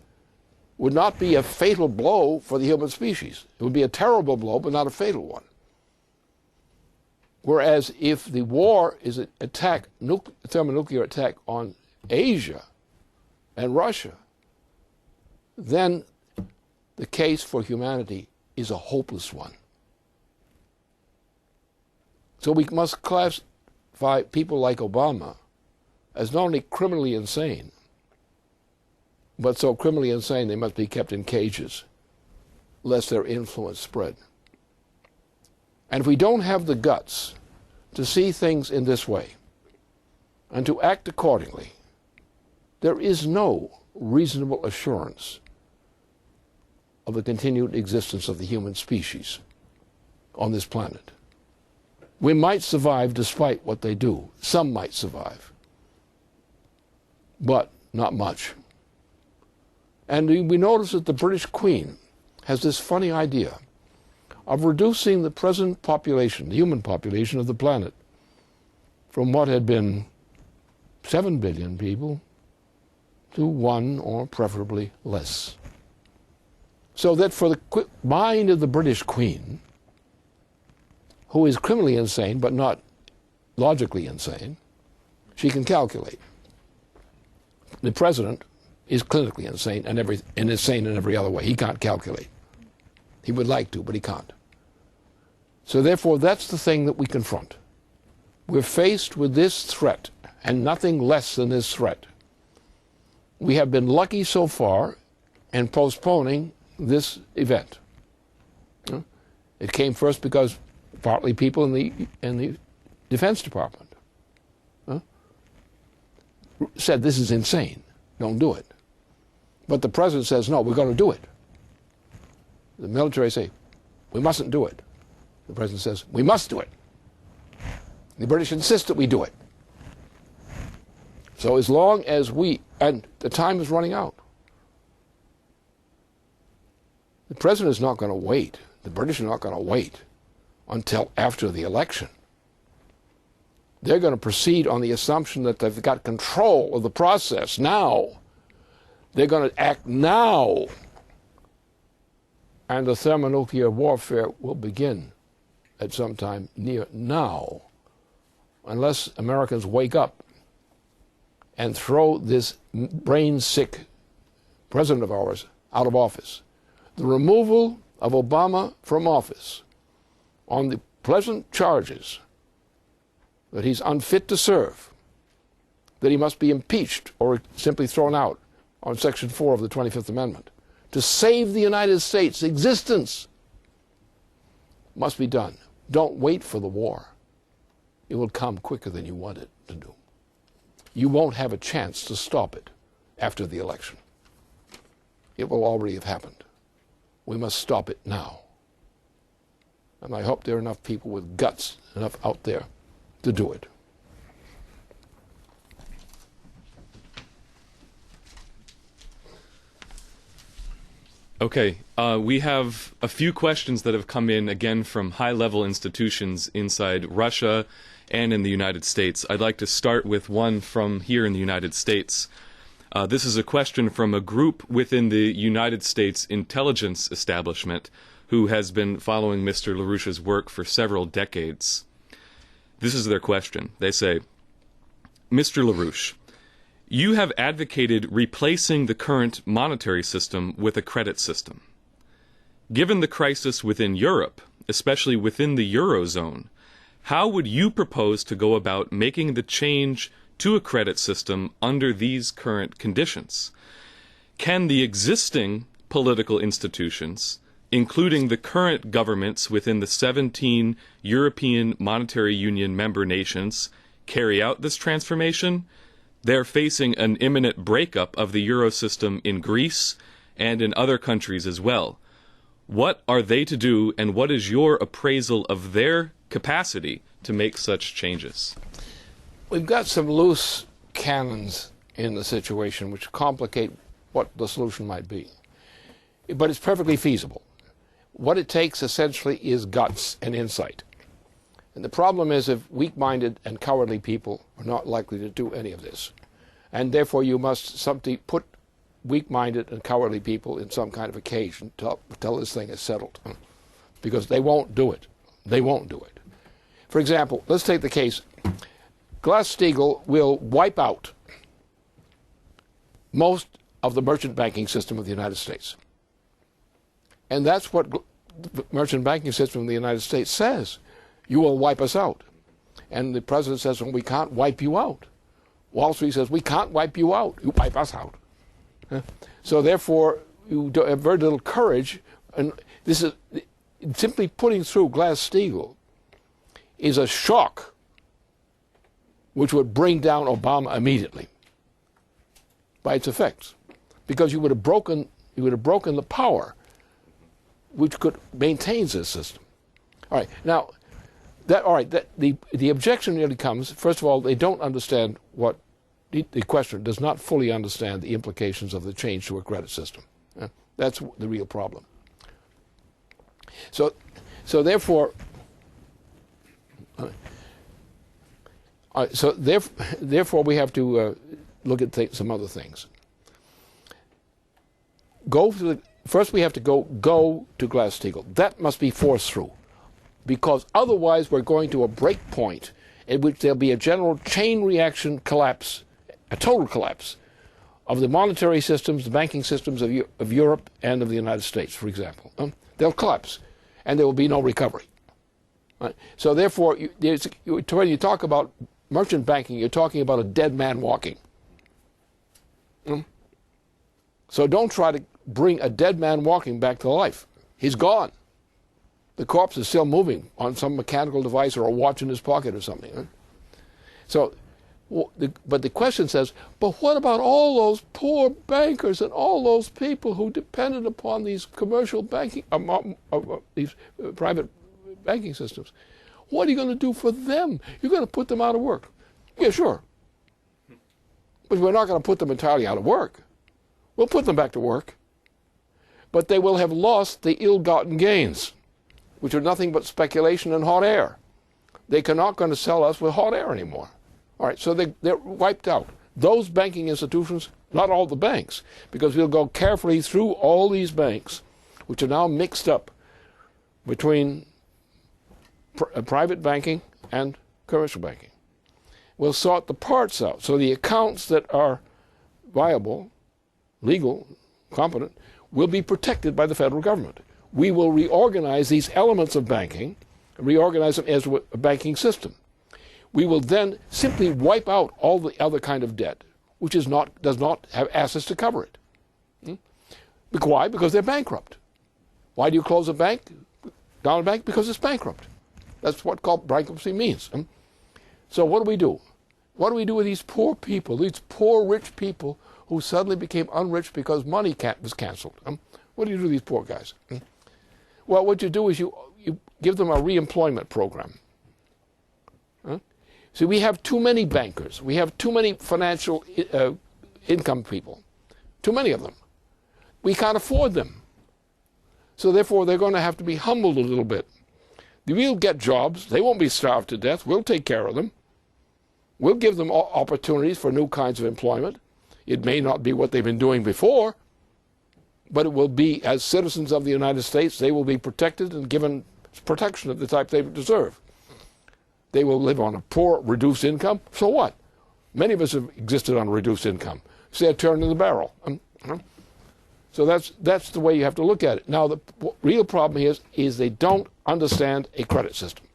would not be a fatal blow for the human species. It would be a terrible blow, but not a fatal one. Whereas if the war is an attack, thermonuclear attack on Asia and Russia, then the case for humanity is a hopeless one. So we must classify people like Obama as not only criminally insane, but so criminally insane they must be kept in cages, lest their influence spread. And if we don't have the guts to see things in this way and to act accordingly, there is no reasonable assurance of the continued existence of the human species on this planet. We might survive despite what they do. Some might survive, but not much. And we notice that the British Queen has this funny idea of reducing the present population, the human population of the planet, from what had been 7 billion people to 1 or preferably less. So that for the mind of the British Queen, who is criminally insane but not logically insane, she can calculate. The president is clinically insane and insane in every other way. He can't calculate. He would like to, but he can't. So therefore, that's the thing that we confront. We're faced with this threat, and nothing less than this threat. We have been lucky so far in postponing this event. It came first because partly people in the Defense Department said this is insane, don't do it. But the president says, no, we're going to do it. The military say, we mustn't do it. The president says, we must do it. The British insist that we do it. So as long as and the time is running out. The president is not going to wait. The British are not going to wait until after the election. They're going to proceed on the assumption that they've got control of the process now. They're going to act now. And the thermonuclear warfare will begin at some time near now, unless Americans wake up and throw this brain-sick president of ours out of office. The removal of Obama from office on the pleasant charges that he's unfit to serve, that he must be impeached or simply thrown out on Section 4 of the 25th Amendment, to save the United States' existence, must be done. Don't wait for the war. It will come quicker than you want it to do. You won't have a chance to stop it after the election. It will already have happened. We must stop it now. And I hope there are enough people with guts enough out there to do it. Okay, we have a few questions that have come in again from high-level institutions inside Russia and in the United States. I'd like to start with one from here in the United States. This is a question from a group within the United States intelligence establishment who has been following Mr. LaRouche's work for several decades. This is their question. They say, Mr. LaRouche, you have advocated replacing the current monetary system with a credit system. Given the crisis within Europe, especially within the Eurozone, how would you propose to go about making the change to a credit system under these current conditions? Can the existing political institutions, including the current governments within the 17 European Monetary Union member nations, carry out this transformation? They're facing an imminent breakup of the euro system in Greece and in other countries as well. What are they to do, and what is your appraisal of their capacity to make such changes? We've got some loose cannons in the situation which complicate what the solution might be. But it's perfectly feasible. What it takes essentially is guts and insight. And the problem is if weak-minded and cowardly people are not likely to do any of this. And therefore you must put weak-minded and cowardly people in some kind of a cage until this thing is settled. Because they won't do it. They won't do it. For example, let's take the case. Glass-Steagall will wipe out most of the merchant banking system of the United States. And that's what the merchant banking system of the United States says. You will wipe us out. And the president says, well, we can't wipe you out. Wall Street says, we can't wipe you out. You wipe us out. So therefore, you have very little courage. And this is simply putting through Glass-Steagall is a shock which would bring down Obama immediately by its effects. Because you would have broken the power which could maintain this system. All right, now, the objection really comes, first of all, they don't understand what, the questioner does not fully understand the implications of the change to a credit system. That's the real problem. So therefore, therefore we have to look at some other things. First we have to go to Glass-Steagall. That must be forced through, because otherwise we're going to a break point in which there'll be a general chain reaction collapse, a total collapse of the monetary systems, the banking systems of Europe and of the United States, for example. They'll collapse, and there will be no recovery. Right? So therefore, when you talk about merchant banking, you're talking about a dead man walking. So don't try to bring a dead man walking back to life. He's gone. The corpse is still moving on some mechanical device or a watch in his pocket or something. Right? So, but the question says, but what about all those poor bankers and all those people who depended upon these commercial banking, these private banking systems? What are you going to do for them? You're going to put them out of work. Yeah, sure. But we're not going to put them entirely out of work. We'll put them back to work. But they will have lost the ill-gotten gains, which are nothing but speculation and hot air. They are not going to sell us with hot air anymore. All right, so they're wiped out. Those banking institutions, not all the banks, because we'll go carefully through all these banks, which are now mixed up between private banking and commercial banking. We'll sort the parts out. So the accounts that are viable, legal, competent, will be protected by the federal government. We will reorganize these elements of banking, reorganize them as a banking system. We will then simply wipe out all the other kind of debt, which does not have assets to cover it. Why? Because they're bankrupt. Why do you close a bank, down a bank? Because it's bankrupt. That's what bankruptcy means. So what do we do? What do we do with these poor people, these poor rich people who suddenly became unrich because money was canceled? What do you do with these poor guys? Well, what you do is you give them a reemployment program. Huh? See, we have too many bankers. We have too many financial income people. Too many of them. We can't afford them. So therefore, they're going to have to be humbled a little bit. We'll get jobs. They won't be starved to death. We'll take care of them. We'll give them opportunities for new kinds of employment. It may not be what they've been doing before, but it will be, as citizens of the United States, they will be protected and given protection of the type they deserve. They will live on a poor, reduced income. So what? Many of us have existed on reduced income. Say a turn in the barrel. So that's the way you have to look at it. Now, the real problem is they don't understand a credit system.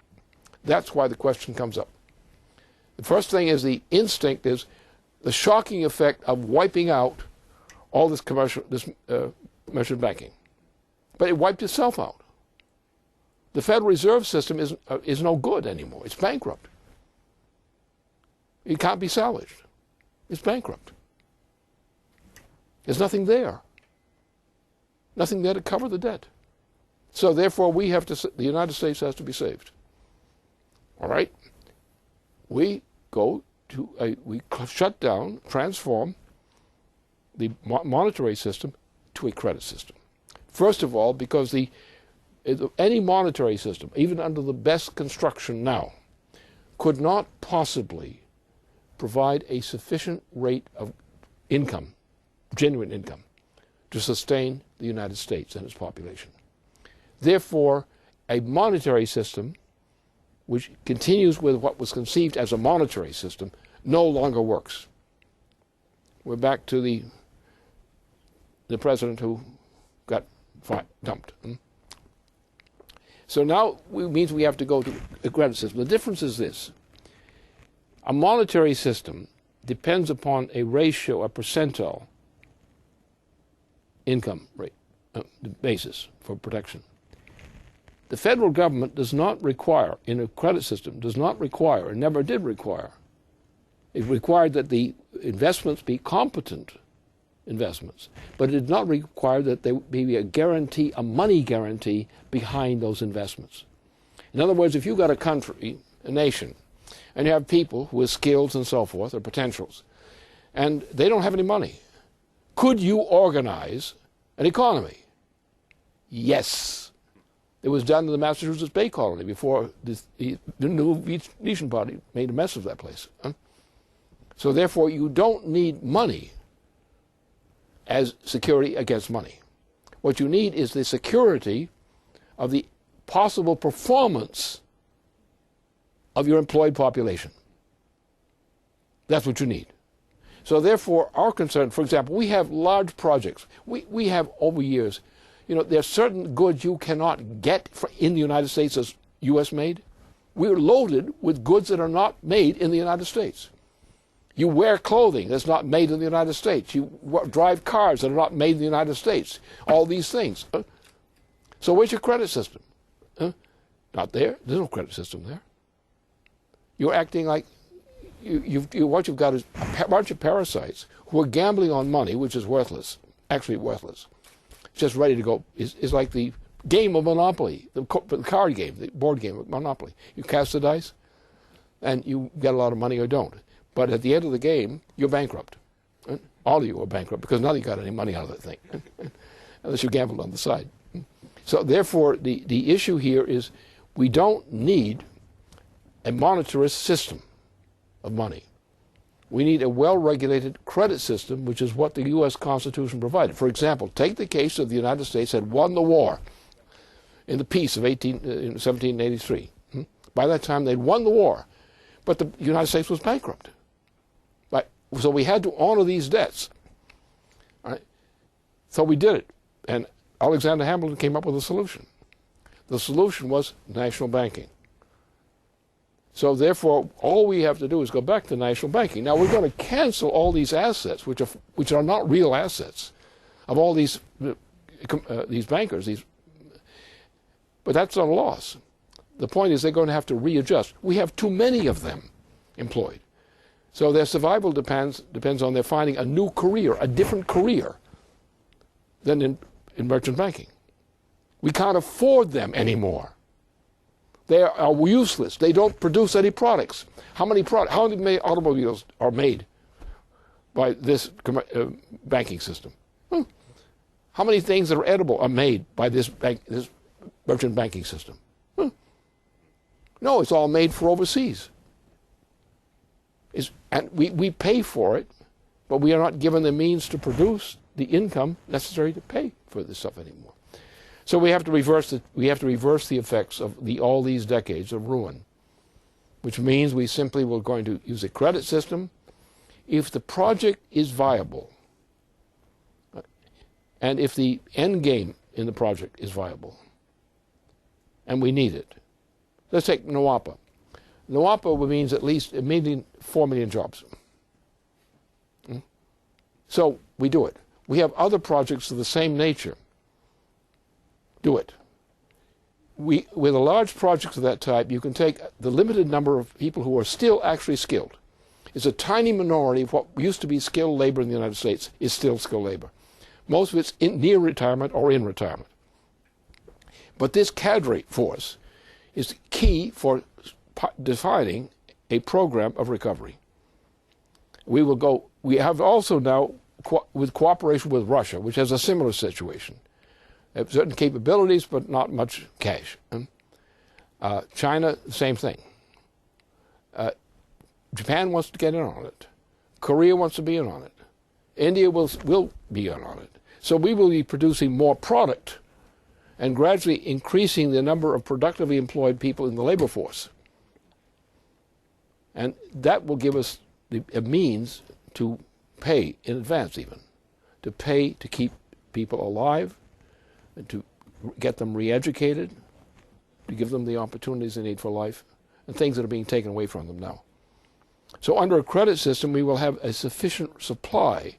That's why the question comes up. The first thing is the instinct is the shocking effect of wiping out all this commercial banking. But it wiped itself out. The Federal Reserve System is no good anymore. It's bankrupt. It can't be salvaged. It's bankrupt. There's nothing there. Nothing there to cover the debt. So therefore, the United States has to be saved. All right? We shut down, transform the monetary system to a credit system. First of all, because any monetary system, even under the best construction now, could not possibly provide a sufficient rate of income, genuine income, to sustain the United States and its population. Therefore, a monetary system which continues with what was conceived as a monetary system no longer works. We're back to the president who got dumped. So now it means we have to go to a credit system. The difference is this. A monetary system depends upon a ratio, a percentile income rate, basis for protection. The federal government does not require, in a credit system, does not require, and never did require, it required that the investments be competent investments, but it did not require that there be a guarantee, a money guarantee behind those investments. In other words, if you've got a country, a nation, and you have people with skills and so forth, or potentials, and they don't have any money, could you organize an economy? Yes. It was done in the Massachusetts Bay Colony before the new Venetian Party made a mess of that place. So therefore, you don't need money as security against money. What you need is the security of the possible performance of your employed population. That's what you need. So therefore, our concern, for example, we have large projects. We have over years, there are certain goods you cannot get in the United States as U.S. made. We're loaded with goods that are not made in the United States. You wear clothing that's not made in the United States. You drive cars that are not made in the United States. All these things. So where's your credit system? Not there. There's no credit system there. You're acting like what you've got is a bunch of parasites who are gambling on money, which is worthless, actually worthless. Just ready to go. It's like the game of Monopoly, the card game, the board game of Monopoly. You cast the dice, and you get a lot of money or don't. But at the end of the game, you're bankrupt. All of you are bankrupt because none of you got any money out of that thing, unless you gambled on the side. So therefore, the issue here is we don't need a monetarist system of money. We need a well-regulated credit system, which is what the U.S. Constitution provided. For example, take the case of the United States had won the war in the peace of 1783. By that time, they'd won the war, but the United States was bankrupt. Right? So we had to honor these debts. Right? So we did it, and Alexander Hamilton came up with a solution. The solution was national banking. So therefore, all we have to do is go back to national banking. Now, we're going to cancel all these assets, which are not real assets, of all these bankers. But that's not a loss. The point is they're going to have to readjust. We have too many of them employed. So their survival depends on their finding a new career, a different career than in merchant banking. We can't afford them anymore. They are useless. They don't produce any products. How many automobiles are made by this banking system? How many things that are edible are made by this merchant banking system? No, it's all made for overseas. And we pay for it, but we are not given the means to produce the income necessary to pay for this stuff anymore. So we have to reverse the effects of all these decades of ruin, which means we simply were going to use a credit system. If the project is viable, and if the end game in the project is viable, and we need it. Let's take NWAPA. NWAPA means at least 4 million jobs. So we do it. We have other projects of the same nature. Do it. With a large project of that type, you can take the limited number of people who are still actually skilled. It's a tiny minority of what used to be skilled labor in the United States is still skilled labor. Most of it's near retirement or in retirement. But this cadre force is key for defining a program of recovery. We have also now, with cooperation with Russia, which has a similar situation. They have certain capabilities, but not much cash. China, same thing. Japan wants to get in on it. Korea wants to be in on it. India will be in on it. So we will be producing more product and gradually increasing the number of productively employed people in the labor force. And that will give us a means to pay in advance even, to pay to keep people alive, and to get them re-educated, to give them the opportunities they need for life, and things that are being taken away from them now. So under a credit system, we will have a sufficient supply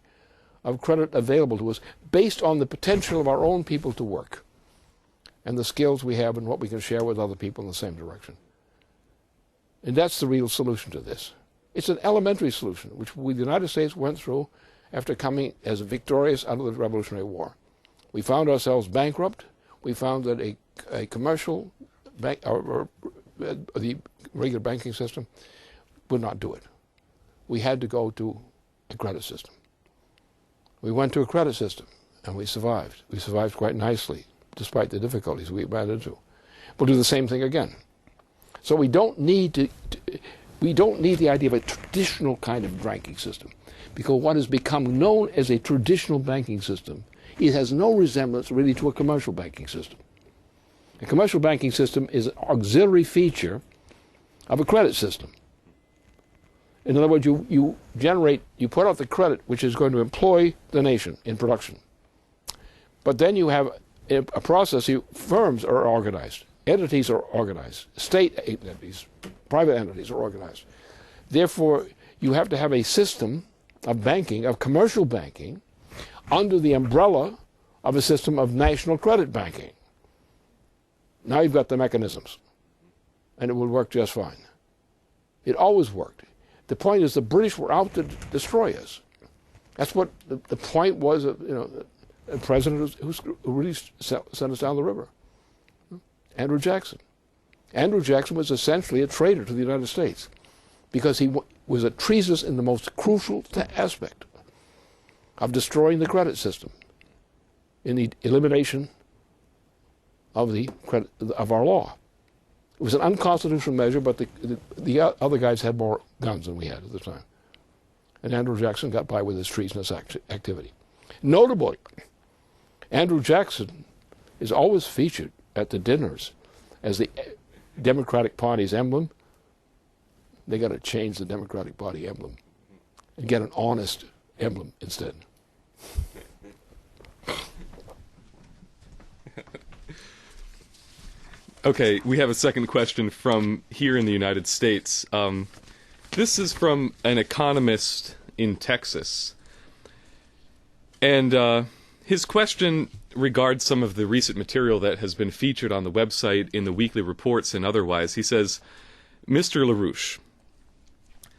of credit available to us based on the potential of our own people to work and the skills we have and what we can share with other people in the same direction. And that's the real solution to this. It's an elementary solution, which the United States went through after coming as victorious out of the Revolutionary War. We found ourselves bankrupt. We found that a commercial bank, or the regular banking system, would not do it. We had to go to a credit system. We went to a credit system, and we survived. We survived quite nicely, despite the difficulties we ran into. We'll do the same thing again. So we don't need the idea of a traditional kind of banking system, because what has become known as a traditional banking system, it has no resemblance really to a commercial banking system. A commercial banking system is an auxiliary feature of a credit system. In other words, you put out the credit which is going to employ the nation in production. But then you have a process, firms are organized, entities are organized, state entities, private entities are organized. Therefore, you have to have a system of banking, of commercial banking, under the umbrella of a system of national credit banking. Now you've got the mechanisms, and it will work just fine. It always worked. The point is the British were out to destroy us. That's what the point was of, the president who really sent us down the river. Andrew Jackson. Andrew Jackson was essentially a traitor to the United States because he was a treasonous in the most crucial aspect of destroying the credit system in the elimination of our law. It was an unconstitutional measure, but the other guys had more guns than we had at the time. And Andrew Jackson got by with his treasonous activity. Notably, Andrew Jackson is always featured at the dinners as the Democratic Party's emblem. They got to change the Democratic Party emblem and get an honest emblem instead. Okay, we have a second question from here in the United States. This is from an economist in Texas. And his question regards some of the recent material that has been featured on the website, in the weekly reports and otherwise. He says, Mr. LaRouche,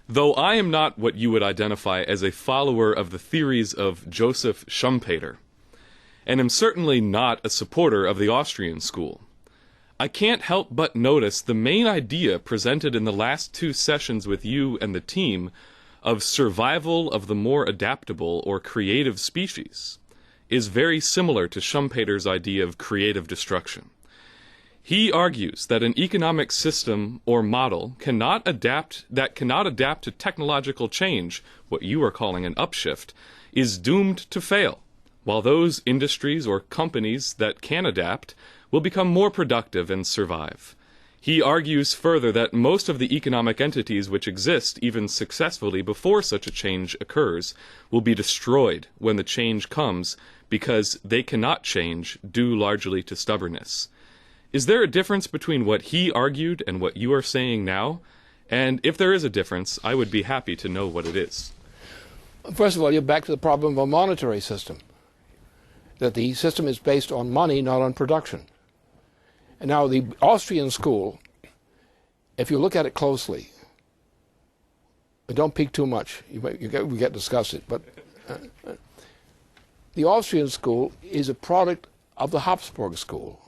though I am not what you would identify as a follower of the theories of Joseph Schumpeter, and am certainly not a supporter of the Austrian school, I can't help but notice the main idea presented in the last 2 sessions with you and the team of survival of the more adaptable or creative species is very similar to Schumpeter's idea of creative destruction. He argues that an economic system or model cannot adapt to technological change, what you are calling an upshift, is doomed to fail, while those industries or companies that can adapt will become more productive and survive. He argues further that most of the economic entities which exist even successfully before such a change occurs will be destroyed when the change comes because they cannot change due largely to stubbornness. Is there a difference between what he argued and what you are saying now? And if there is a difference, I would be happy to know what it is. First of all, you're back to the problem of a monetary system, that the system is based on money, not on production. And now the Austrian school, if you look at it closely, but don't peek too much, we get disgusted, but the Austrian school is a product of the Habsburg school.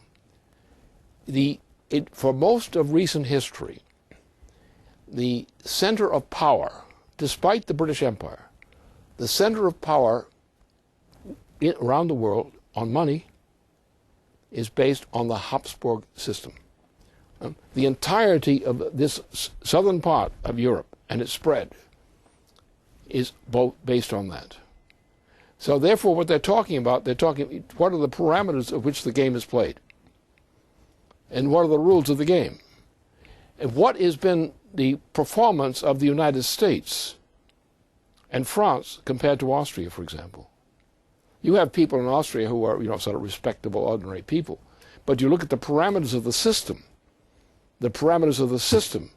For most of recent history, the center of power, despite the British Empire, the center of power around the world on money is based on the Habsburg system. The entirety of this southern part of Europe and its spread is both based on that. So therefore what they're talking about, what are the parameters of which the game is played? And what are the rules of the game? And what has been the performance of the United States and France compared to Austria, for example? You have people in Austria who are, sort of respectable, ordinary people. But you look at the parameters of the system. The parameters of the system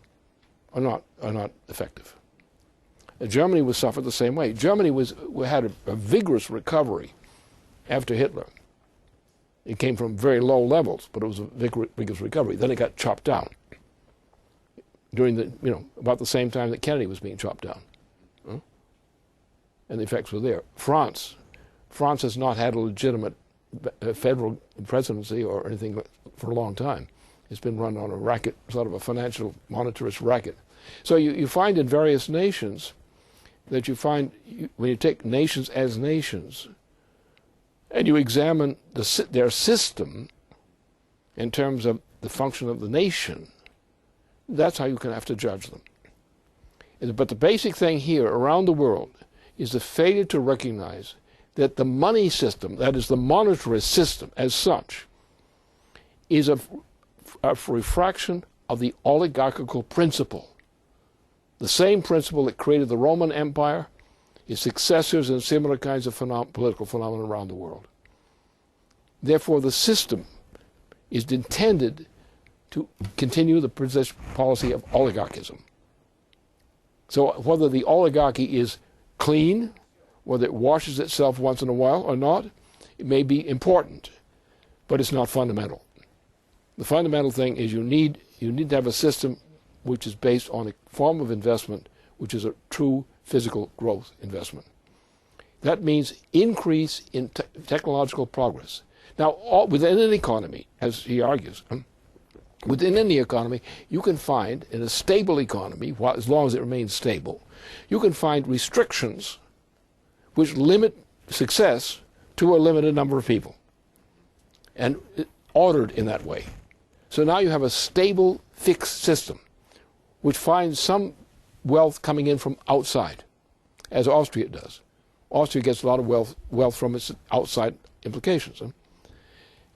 are not effective. Germany was suffered the same way. Germany had a vigorous recovery after Hitler. It came from very low levels, but it was a vigorous recovery. Then it got chopped down during about the same time that Kennedy was being chopped down. And the effects were there. France has not had a legitimate federal presidency or anything for a long time. It's been run on a racket, sort of a financial monetarist racket. So you find in various nations that when you take nations as nations and you examine their system in terms of the function of the nation, that's how you can have to judge them. But the basic thing here around the world is the failure to recognize that the money system, that is the monetarist system as such, is a refraction of the oligarchical principle. The same principle that created the Roman Empire, its successors, and similar kinds of political phenomena around the world. Therefore, the system is intended to continue the policy of oligarchism. So whether the oligarchy is clean, whether it washes itself once in a while or not, it may be important, but it's not fundamental. The fundamental thing is you need to have a system which is based on a form of investment which is a true physical growth investment. That means increase in technological progress. Now, within an economy, as he argues, within any economy, you can find, in a stable economy, as long as it remains stable, you can find restrictions which limit success to a limited number of people, and ordered in that way. So now you have a stable, fixed system, which finds some wealth coming in from outside, as Austria does. Austria gets a lot of wealth from its outside implications.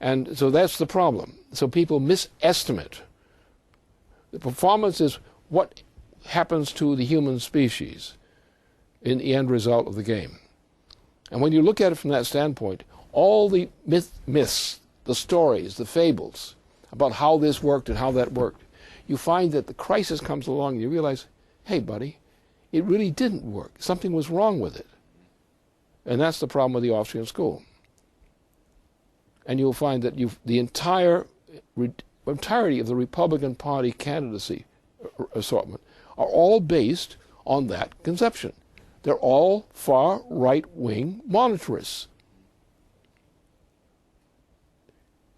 And so that's the problem. So people misestimate. The performance is what happens to the human species in the end result of the game. And when you look at it from that standpoint, all the myths, the stories, the fables about how this worked and how that worked, you find that the crisis comes along and you realize, hey, buddy, it really didn't work. Something was wrong with it. And that's the problem with the Austrian school. And you'll find that the entirety of the Republican Party candidacy assortment are all based on that conception. They're all far right-wing monetarists.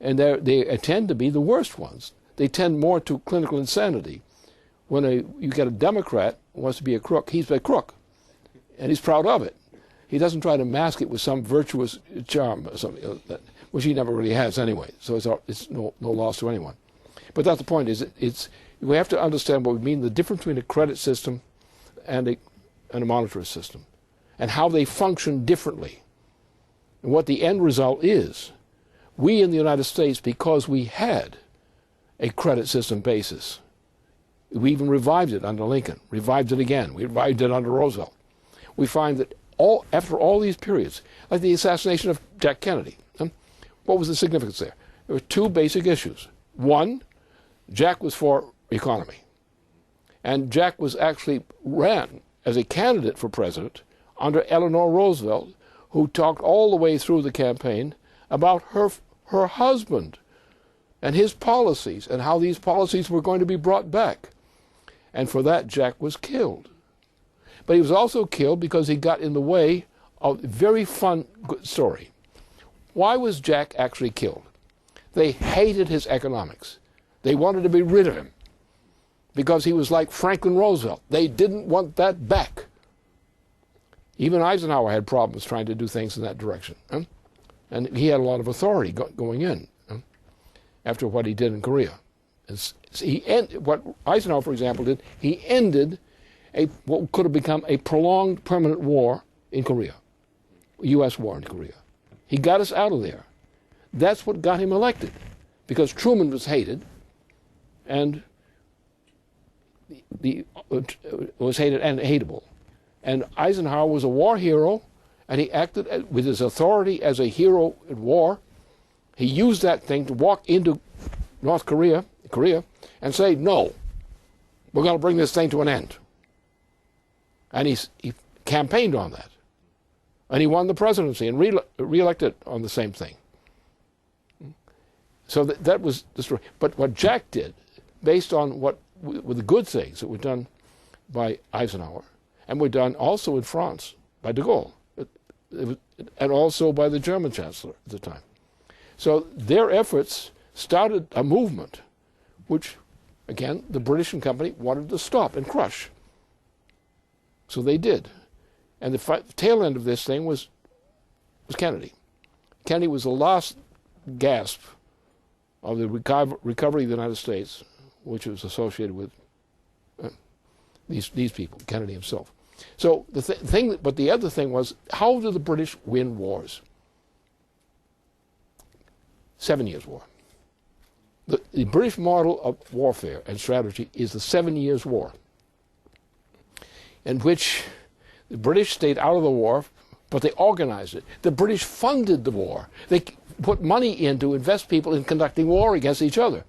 And they tend to be the worst ones. They tend more to clinical insanity. When you get a Democrat who wants to be a crook, he's a crook, and he's proud of it. He doesn't try to mask it with some virtuous charm or something, which he never really has anyway. So it's no loss to anyone. But that's the point. We have to understand what we mean, the difference between a credit system and a monetary system, and how they function differently, and what the end result is. We in the United States, because we had a credit system basis, we even revived it under Lincoln, revived it again, we revived it under Roosevelt. We find that after all these periods, like the assassination of Jack Kennedy, what was the significance there? There were two basic issues. One, Jack was for economy. And Jack was actually ran as a candidate for president under Eleanor Roosevelt, who talked all the way through the campaign about her husband and his policies and how these policies were going to be brought back. And for that, Jack was killed. But he was also killed because he got in the way of a very fun story. Why was Jack actually killed? They hated his economics. They wanted to be rid of him because he was like Franklin Roosevelt. They didn't want that back. Even Eisenhower had problems trying to do things in that direction. And he had a lot of authority going in after what he did in Korea. What Eisenhower, for example, did, he ended what could have become a prolonged permanent war in Korea, a U.S. war in Korea. He got us out of there. That's what got him elected, because Truman was hated, and was hated and hateable. And Eisenhower was a war hero, and he acted with his authority as a hero in war. He used that thing to walk into North Korea, and say, no, we're going to bring this thing to an end. And he campaigned on that. And he won the presidency and re-elected on the same thing. So that was the story. But what Jack did, based on what were the good things that were done by Eisenhower, and were done also in France by de Gaulle, and also by the German chancellor at the time. So their efforts started a movement which, again, the British and company wanted to stop and crush. So they did. And the tail end of this thing was Kennedy. Kennedy was the last gasp of the recovery of the United States, which was associated with these people, Kennedy himself. So but the other thing was, how did the British win wars? 7 Years' War. The British model of warfare and strategy is the 7 Years' War, in which the British stayed out of the war, but they organized it. The British funded the war. They put money in to invest people in conducting war against each other.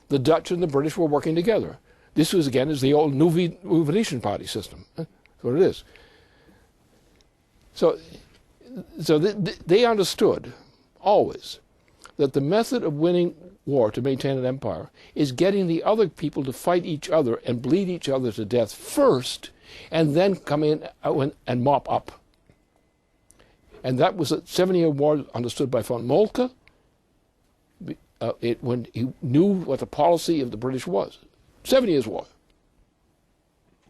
The Dutch and the British were working together. This was, again, is the old New Venetian party system. That's what it is. So they understood, always, that the method of winning war to maintain an empire is getting the other people to fight each other and bleed each other to death first, and then come in and mop up. And that was a 7-year war understood by von Moltke when he knew what the policy of the British was. 7 Years' War.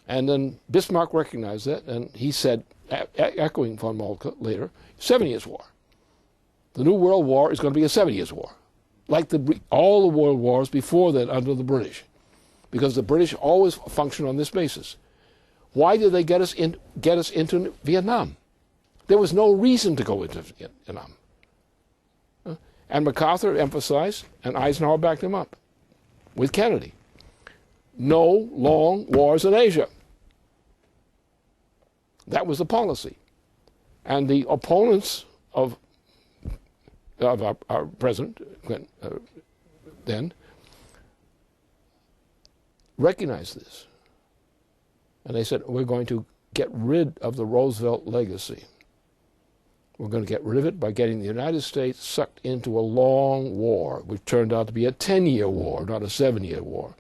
And then Bismarck recognized that, and he said, echoing von Moltke later, 7 Years' War. The New World War is going to be a 7 Years' War, like all the world wars before that under the British, because the British always functioned on this basis. Why did they get us into Vietnam? There was no reason to go into Vietnam. And MacArthur emphasized, and Eisenhower backed him up, with Kennedy. No long wars in Asia. That was the policy. And the opponents of our president then recognized this. And they said, we're going to get rid of the Roosevelt legacy. We're going to get rid of it by getting the United States sucked into a long war, which turned out to be a 10-year war, not a 7-year war.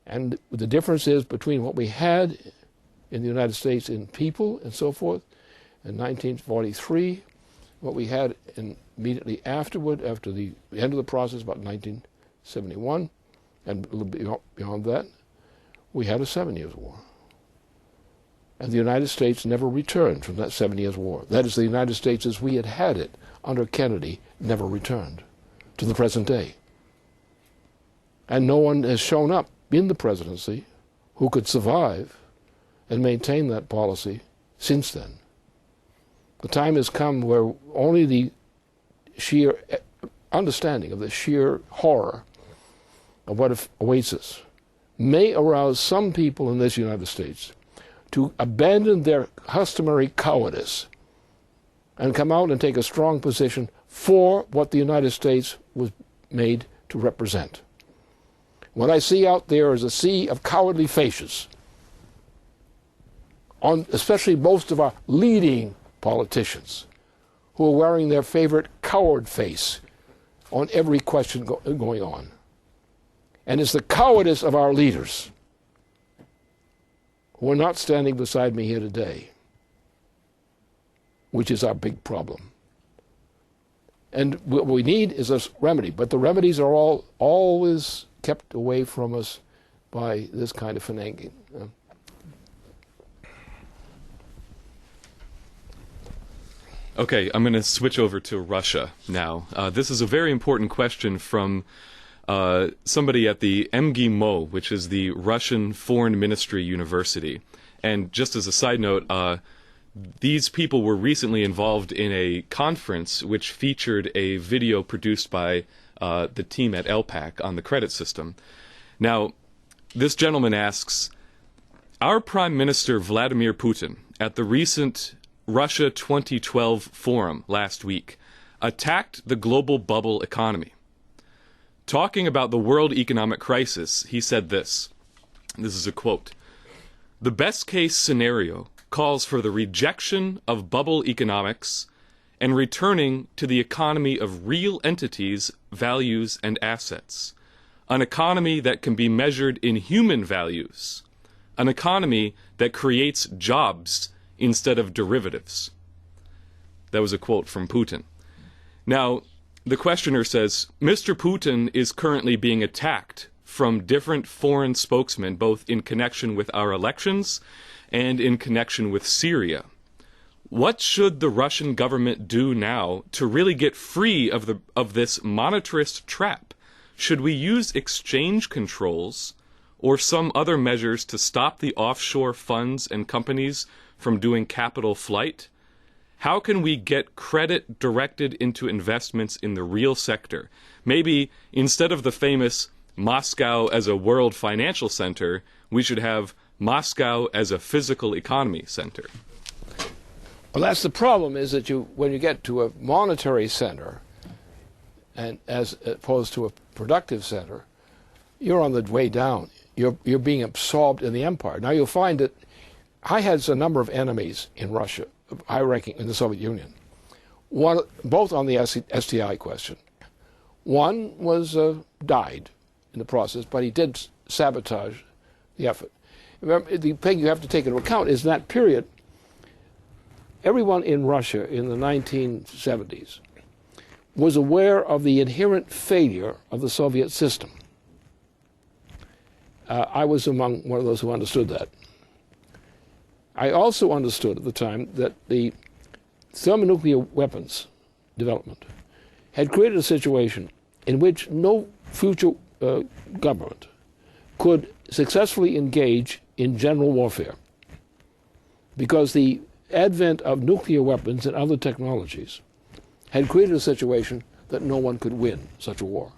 And the difference is between what we had in the United States in people and so forth in 1943 what we had immediately afterward, after the end of the process, about 1971, and a little beyond that, we had a 7 Years' War. And the United States never returned from that 7 Years' War. That is, the United States as we had had it under Kennedy never returned to the present day. And no one has shown up in the presidency who could survive and maintain that policy since then. The time has come where only the sheer understanding of the sheer horror of what awaits us may arouse some people in this United States to abandon their customary cowardice and come out and take a strong position for what the United States was made to represent. What I see out there is a sea of cowardly faces, especially most of our leading politicians, who are wearing their favorite coward face on every question going on. And it's the cowardice of our leaders who are not standing beside me here today, which is our big problem. And what we need is a remedy, but the remedies are always kept away from us by this kind of finagling. Okay, I'm going to switch over to Russia now. This is a very important question from somebody at the MGIMO, which is the Russian Foreign Ministry University. And just as a side note, these people were recently involved in a conference which featured a video produced by the team at LPAC on the credit system. Now, this gentleman asks, our Prime Minister Vladimir Putin, at the recent Russia 2012 forum last week, attacked the global bubble economy. Talking about the world economic crisis, he said this. This is a quote. The best case scenario calls for the rejection of bubble economics and returning to the economy of real entities, values, and assets. An economy that can be measured in human values. An economy that creates jobs instead of derivatives. That was a quote from Putin. Now, the questioner says, Mr. Putin is currently being attacked from different foreign spokesmen, both in connection with our elections and in connection with Syria. What should the Russian government do now to really get free of this monetarist trap? Should we use exchange controls or some other measures to stop the offshore funds and companies from doing capital flight? How can we get credit directed into investments in the real sector? Maybe instead of the famous Moscow as a world financial center, we should have Moscow as a physical economy center. Well, that's the problem, is that when you get to a monetary center, and as opposed to a productive center, you're on the way down. You're being absorbed in the empire. Now you'll find that I had a number of enemies in Russia, high ranking in the Soviet Union, both on the STI question. One was died in the process, but he did sabotage the effort. Remember, the thing you have to take into account is in that period, everyone in Russia in the 1970s was aware of the inherent failure of the Soviet system. I was among one of those who understood that. I also understood at the time that the thermonuclear weapons development had created a situation in which no future government could successfully engage in general warfare, because the advent of nuclear weapons and other technologies had created a situation that no one could win such a war.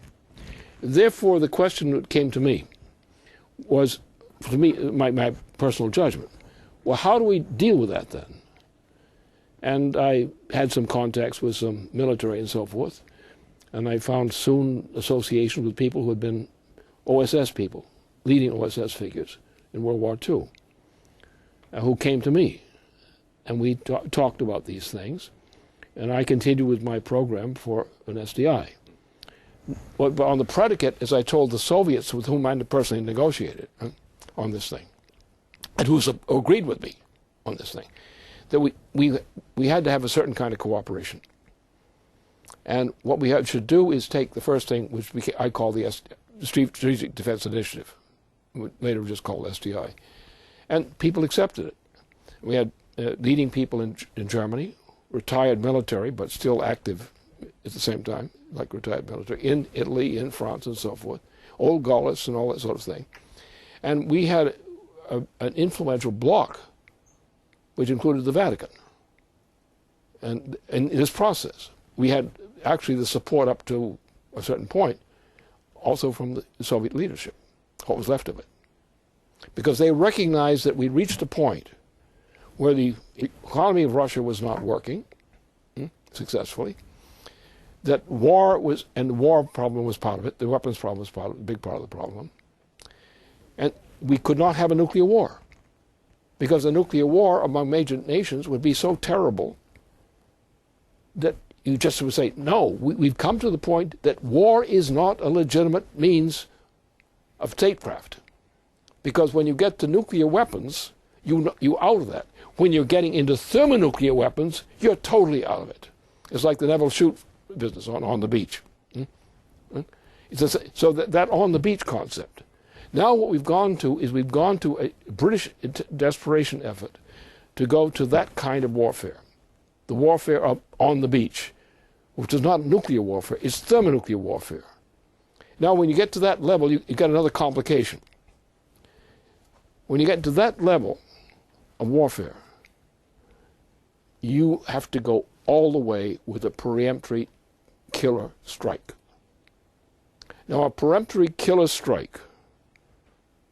Therefore, the question that came to me was, to me, my personal judgment, well, how do we deal with that then? And I had some contacts with some military and so forth, and I found soon associations with people who had been OSS people, leading OSS figures in World War II, who came to me. And we talked about these things, and I continued with my program for an SDI. But on the predicate, as I told the Soviets with whom I personally negotiated on this thing, and who agreed with me on this thing, that we had to have a certain kind of cooperation. And what we should do is take the first thing, which I call the Strategic Defense Initiative, later just called SDI. And people accepted it. We had leading people in Germany, retired military, but still active at the same time, like retired military, in Italy, in France, and so forth, old Gaulists and all that sort of thing. And we had an influential bloc, which included the Vatican. And in this process, we had actually the support up to a certain point, also from the Soviet leadership, what was left of it. Because they recognized that we reached a point where the economy of Russia was not working successfully, that war was, and the war problem was part of it, the weapons problem was part of it, a big part of the problem, and we could not have a nuclear war, because a nuclear war among major nations would be so terrible that you just would say, no, we've come to the point that war is not a legitimate means of statecraft. Because when you get to nuclear weapons, you're out of that. When you're getting into thermonuclear weapons, you're totally out of it. It's like the Neville Shute business on the beach. So that on the beach concept. Now what we've gone to is we've gone to a British desperation effort to go to that kind of warfare. The warfare on the beach, which is not nuclear warfare, it's thermonuclear warfare. Now when you get to that level, you get another complication. When you get to that level of warfare, you have to go all the way with a peremptory killer strike. Now a peremptory killer strike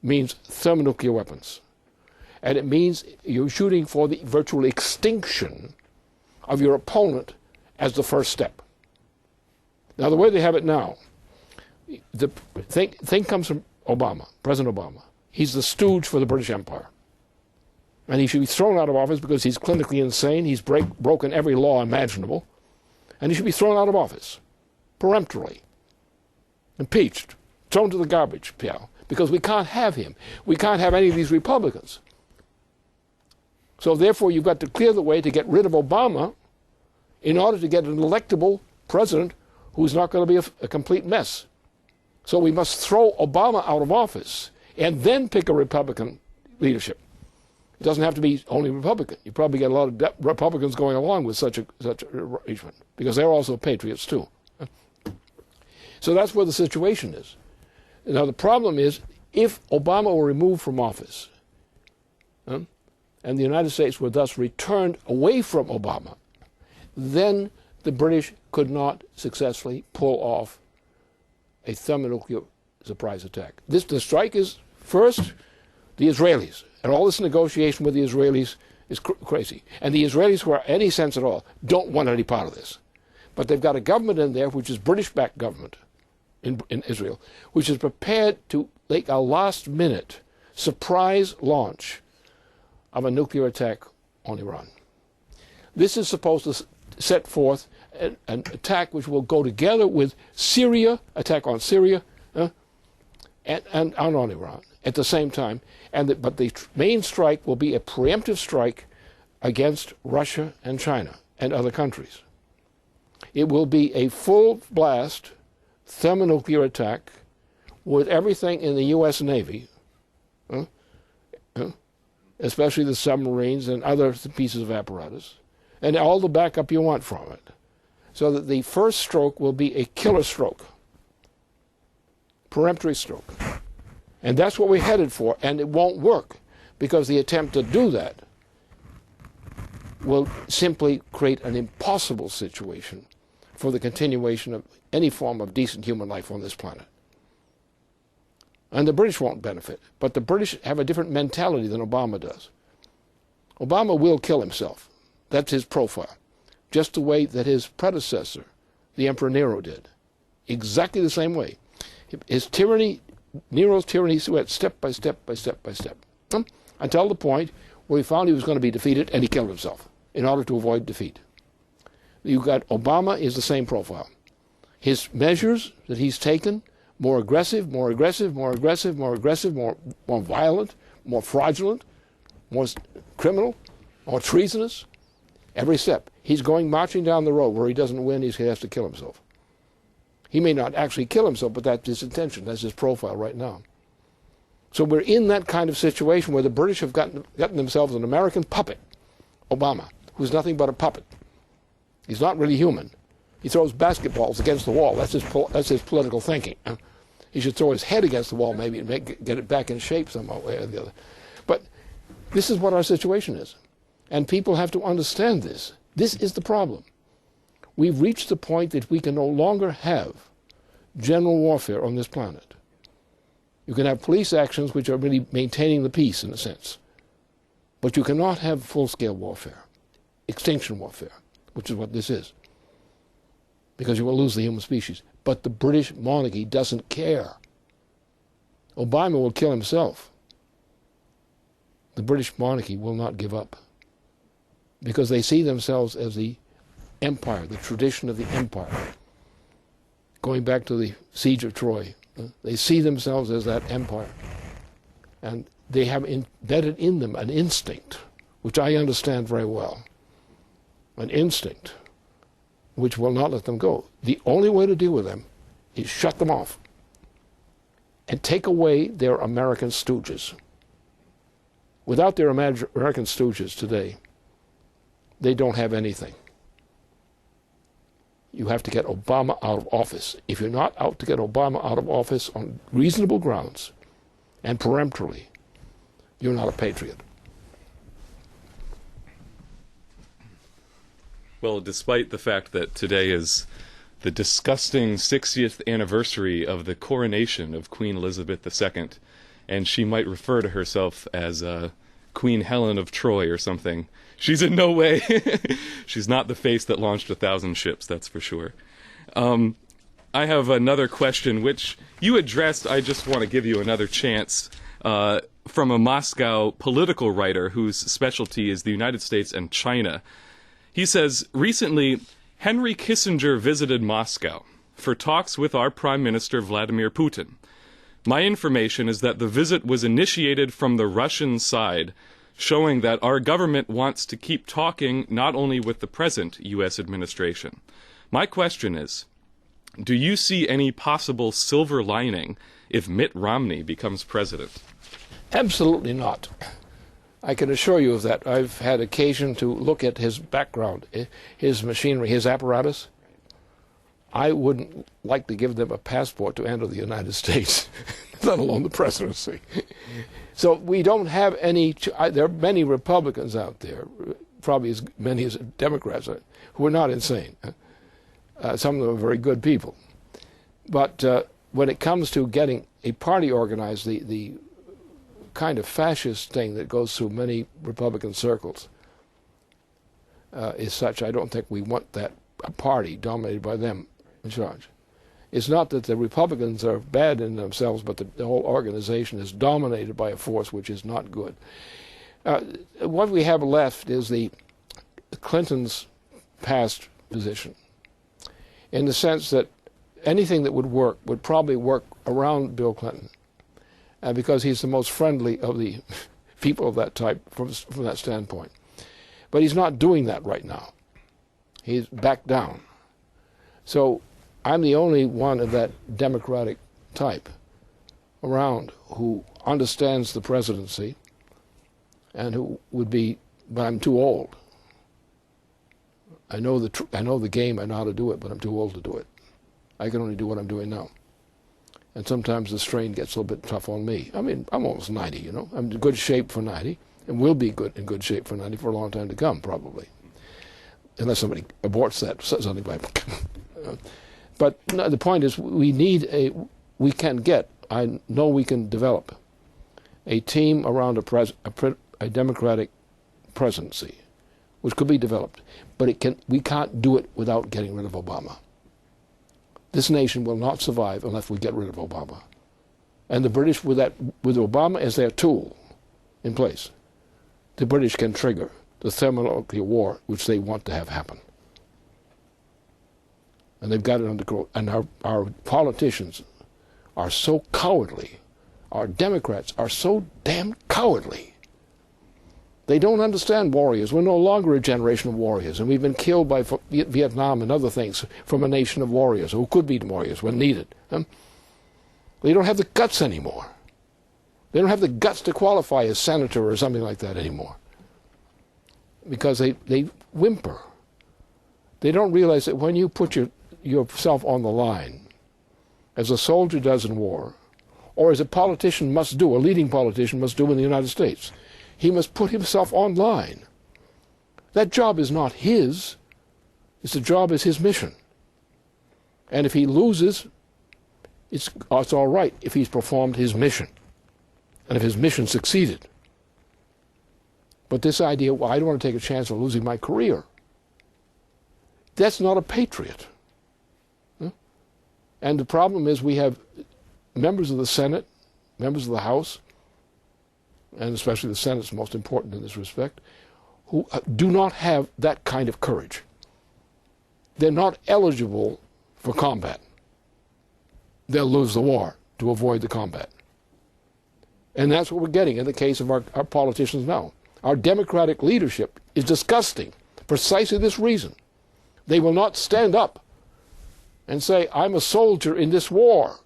means thermonuclear weapons. And it means you're shooting for the virtual extinction of your opponent as the first step. Now the way they have it now, the thing comes from Obama, President Obama. He's the stooge for the British Empire. And he should be thrown out of office because he's clinically insane. He's broken every law imaginable. And he should be thrown out of office, peremptorily, impeached, thrown to the garbage pail, because we can't have him. We can't have any of these Republicans. So therefore you've got to clear the way to get rid of Obama in order to get an electable president who's not going to be a complete mess. So we must throw Obama out of office and then pick a Republican leadership. It doesn't have to be only Republican. You probably get a lot of Republicans going along with such arrangement, because they're also patriots too. So that's where the situation is. Now the problem is, if Obama were removed from office, and the United States were thus returned away from Obama, then the British could not successfully pull off a thermonuclear surprise attack. The strike is first the Israelis, and all this negotiation with the Israelis is crazy. And the Israelis, who are any sense at all, don't want any part of this. But they've got a government in there, which is British-backed government in Israel, which is prepared to make a last-minute surprise launch of a nuclear attack on Iran. This is supposed to set forth an attack which will go together with Syria, attack on Syria, and on Iran at the same time. But the main strike will be a preemptive strike against Russia and China and other countries. It will be a full-blast thermonuclear attack with everything in the U.S. Navy, especially the submarines and other pieces of apparatus, and all the backup you want from it, so that the first stroke will be a killer stroke, peremptory stroke. And that's what we're headed for, and it won't work, because the attempt to do that will simply create an impossible situation for the continuation of any form of decent human life on this planet. And the British won't benefit, but the British have a different mentality than Obama does. Obama will kill himself. That's his profile. Just the way that his predecessor, the Emperor Nero, did. Exactly the same way. His tyranny, Nero's tyranny, went step by step by step by step, until the point where he found he was going to be defeated, and he killed himself in order to avoid defeat. You got Obama is the same profile. His measures that he's taken, more aggressive, more aggressive, more aggressive, more aggressive, more violent, more fraudulent, more criminal, more treasonous. Every step. He's going marching down the road where he doesn't win, he has to kill himself. He may not actually kill himself, but that's his intention. That's his profile right now. So we're in that kind of situation where the British have gotten themselves an American puppet, Obama, who's nothing but a puppet. He's not really human. He throws basketballs against the wall. That's his political thinking. He should throw his head against the wall maybe and get it back in shape somehow way or the other. But this is what our situation is. And people have to understand this. This is the problem. We've reached the point that we can no longer have general warfare on this planet. You can have police actions which are really maintaining the peace in a sense. But you cannot have full-scale warfare, extinction warfare, which is what this is. Because you will lose the human species. But the British monarchy doesn't care. Obama will kill himself. The British monarchy will not give up. Because they see themselves as the empire, the tradition of the empire. Going back to the siege of Troy, they see themselves as that empire. And they have embedded in them an instinct, which I understand very well. An instinct which will not let them go. The only way to deal with them is shut them off and take away their American stooges. Without their American stooges today, they don't have anything. You have to get Obama out of office. If you're not out to get Obama out of office on reasonable grounds and peremptorily, you're not a patriot. Well, despite the fact that today is the disgusting 60th anniversary of the coronation of Queen Elizabeth II, and she might refer to herself as Queen Helen of Troy or something, she's in no way, she's not the face that launched 1,000 ships, that's for sure. I have another question, which you addressed. I just want to give you another chance, from a Moscow political writer whose specialty is the United States and China. He says, recently, Henry Kissinger visited Moscow for talks with our Prime Minister Vladimir Putin. My information is that the visit was initiated from the Russian side, showing that our government wants to keep talking not only with the present U.S. administration. My question is, do you see any possible silver lining if Mitt Romney becomes president? Absolutely not. I can assure you of that. I've had occasion to look at his background, his machinery, his apparatus. I wouldn't like to give them a passport to enter the United States, let alone the presidency. So we don't have any, there are many Republicans out there, probably as many as Democrats, who are not insane. Some of them are very good people. But when it comes to getting a party organized, the kind of fascist thing that goes through many Republican circles is such, I don't think we want that a party dominated by them in charge. It's not that the Republicans are bad in themselves, but the whole organization is dominated by a force which is not good. What we have left is the Clinton's past position, in the sense that anything that would work would probably work around Bill Clinton, because he's the most friendly of the people of that type from that standpoint. But he's not doing that right now. He's backed down. So I'm the only one of that Democratic type around who understands the presidency and who would be, but I'm too old. I know the game, I know how to do it, but I'm too old to do it. I can only do what I'm doing now. And sometimes the strain gets a little bit tough on me. I mean, I'm almost 90, you know. I'm in good shape for 90, and will be in good shape for 90 for a long time to come, probably. Unless somebody aborts that suddenly by... But no, the point is, we can develop a team around a Democratic presidency, which could be developed. But we can't do it without getting rid of Obama. This nation will not survive unless we get rid of Obama. And the British, with Obama as their tool in place, the British can trigger the thermonuclear war which they want to have happen. And they've got it under control. And our politicians are so cowardly, our Democrats are so damn cowardly, They don't understand warriors. We're no longer a generation of warriors, and we've been killed by Vietnam and other things from a nation of warriors who could be warriors when needed. They don't have the guts anymore. They don't have the guts to qualify as senator or something like that anymore, because they whimper. They don't realize that when you put yourself on the line, as a soldier does in war, or as a politician must do, a leading politician must do in the United States, he must put himself on line. That job is not his. The job is his mission. And if he loses, it's all right if he's performed his mission, and if his mission succeeded. But this idea, well, I don't want to take a chance of losing my career, that's not a patriot. And the problem is we have members of the Senate, members of the House, and especially the Senate's most important in this respect, who do not have that kind of courage. They're not eligible for combat. They'll lose the war to avoid the combat. And that's what we're getting in the case of our politicians now. Our democratic leadership is disgusting for precisely this reason. They will not stand up and say, I'm a soldier in this war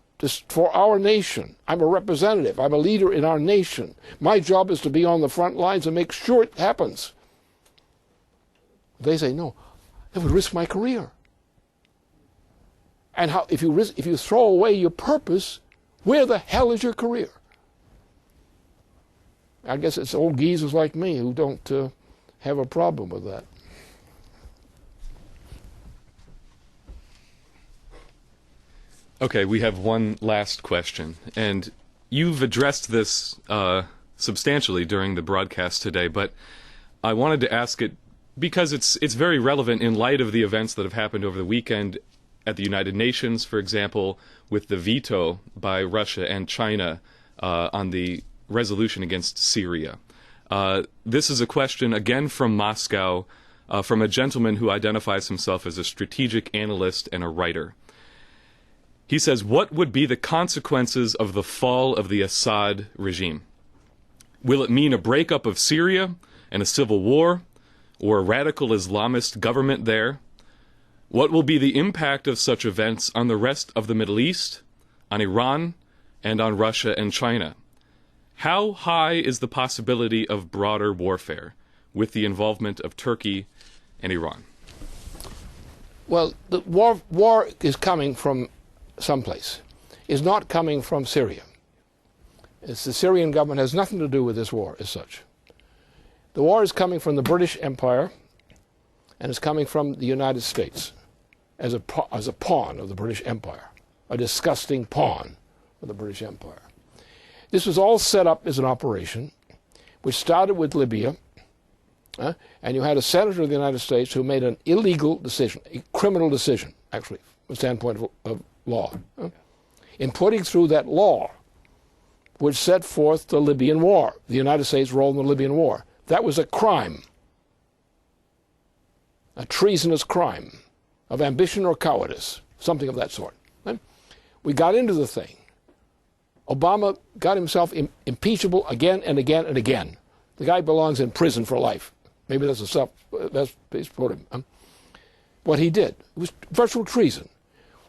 for our nation. I'm a representative. I'm a leader in our nation. My job is to be on the front lines and make sure it happens. They say, no, it would risk my career. And if you throw away your purpose, where the hell is your career? I guess it's old geezers like me who don't have a problem with that. Okay, we have one last question, and you've addressed this substantially during the broadcast today, but I wanted to ask it because it's very relevant in light of the events that have happened over the weekend at the United Nations, for example, with the veto by Russia and China on the resolution against Syria. This is a question, again from Moscow, from a gentleman who identifies himself as a strategic analyst and a writer. He says, what would be the consequences of the fall of the Assad regime? Will it mean a breakup of Syria and a civil war, or a radical Islamist government there? What will be the impact of such events on the rest of the Middle East, on Iran, and on Russia and China? How high is the possibility of broader warfare with the involvement of Turkey and Iran? Well, the war is coming from someplace. It's not coming from Syria. The Syrian government has nothing to do with this war as such. The war is coming from the British Empire, and it's coming from the United States as a pawn of the British Empire, a disgusting pawn of the British Empire. This was all set up as an operation which started with Libya, and you had a senator of the United States who made an illegal decision, a criminal decision, actually, from the standpoint of law, in putting through that law which set forth the Libyan war, the United States' role in the Libyan war. That was a crime, a treasonous crime of ambition or cowardice, something of that sort. We got into the thing. Obama got himself impeachable again and again and again. The guy belongs in prison for life. Maybe that's best put him. What he did, it was virtual treason.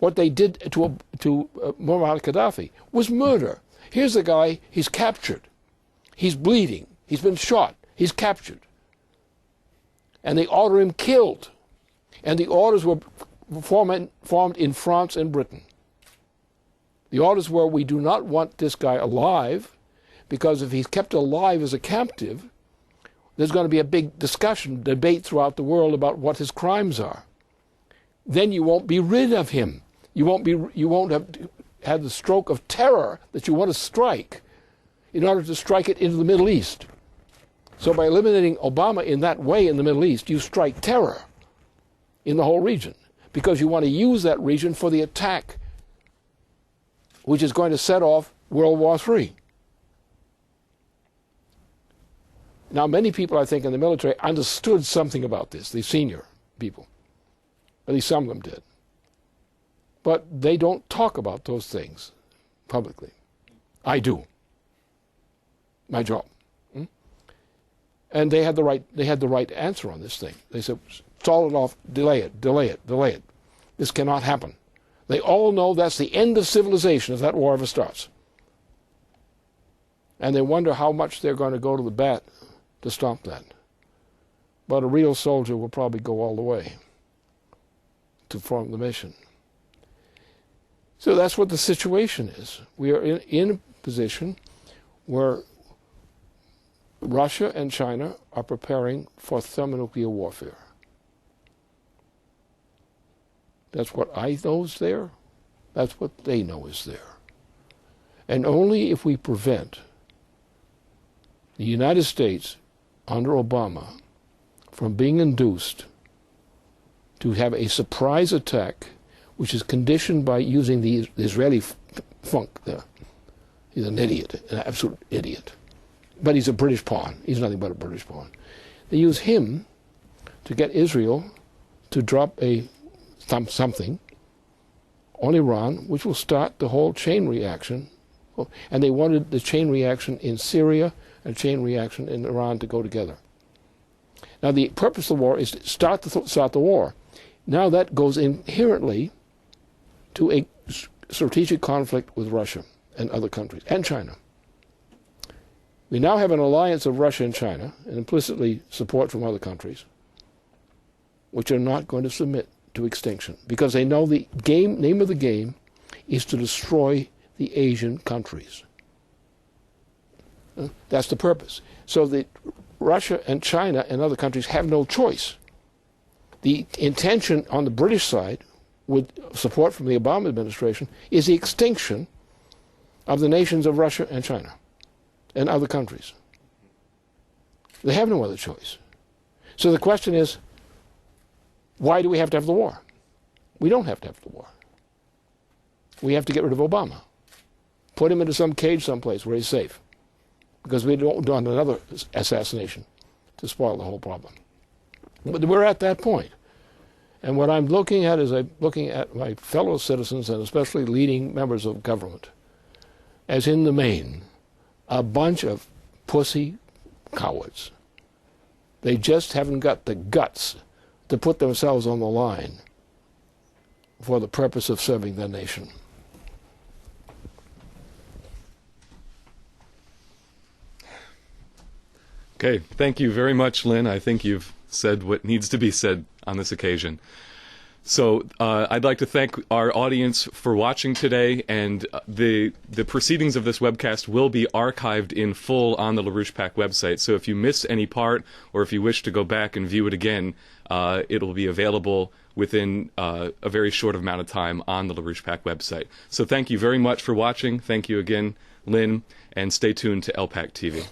What they did to Muammar Gaddafi was murder. Here's the guy, he's captured. He's bleeding. He's been shot. He's captured. And they order him killed. And the orders were formed in France and Britain. The orders were, we do not want this guy alive, because if he's kept alive as a captive, there's going to be a big discussion, debate throughout the world about what his crimes are. Then you won't be rid of him. You won't have the stroke of terror that you want to strike in order to strike it into the Middle East. So by eliminating Obama in that way in the Middle East, you strike terror in the whole region, because you want to use that region for the attack which is going to set off World War III. Now, many people, I think, in the military understood something about this, the senior people. At least some of them did. But they don't talk about those things publicly. I do. My job. And they had the right answer on this thing. They said, stall it off, delay it, delay it, delay it. This cannot happen. They all know that's the end of civilization if that war ever starts. And they wonder how much they're going to go to the bat to stop that. But a real soldier will probably go all the way to perform the mission. So that's what the situation is. We are in a position where Russia and China are preparing for thermonuclear warfare. That's what I know is there. That's what they know is there. And only if we prevent the United States under Obama from being induced to have a surprise attack, which is conditioned by using the Israeli funk there. He's an idiot, an absolute idiot. But he's a British pawn. He's nothing but a British pawn. They use him to get Israel to drop something on Iran, which will start the whole chain reaction. And they wanted the chain reaction in Syria and chain reaction in Iran to go together. Now, the purpose of the war is to start the war. Now that goes inherently to a strategic conflict with Russia and other countries, and China. We now have an alliance of Russia and China, and implicitly support from other countries, which are not going to submit to extinction, because they know the name of the game is to destroy the Asian countries. That's the purpose. So that Russia and China and other countries have no choice. The intention on the British side, with support from the Obama administration, is the extinction of the nations of Russia and China and other countries. They have no other choice. So the question is, why do we have to have the war? We don't have to have the war. We have to get rid of Obama. Put him into some cage someplace where he's safe. Because we don't want another assassination to spoil the whole problem. But we're at that point. And what I'm looking at is I'm looking at my fellow citizens, and especially leading members of government, as in the main, a bunch of pussy cowards. They just haven't got the guts to put themselves on the line for the purpose of serving their nation. Okay, thank you very much, Lynn. I think you've said what needs to be said on this occasion. So I'd like to thank our audience for watching today, and the proceedings of this webcast will be archived in full on the LaRouche PAC website. So if you miss any part, or if you wish to go back and view it again, it'll be available within a very short amount of time on the LaRouche PAC website. So thank you very much for watching. Thank you again, Lynn, and stay tuned to LPAC TV.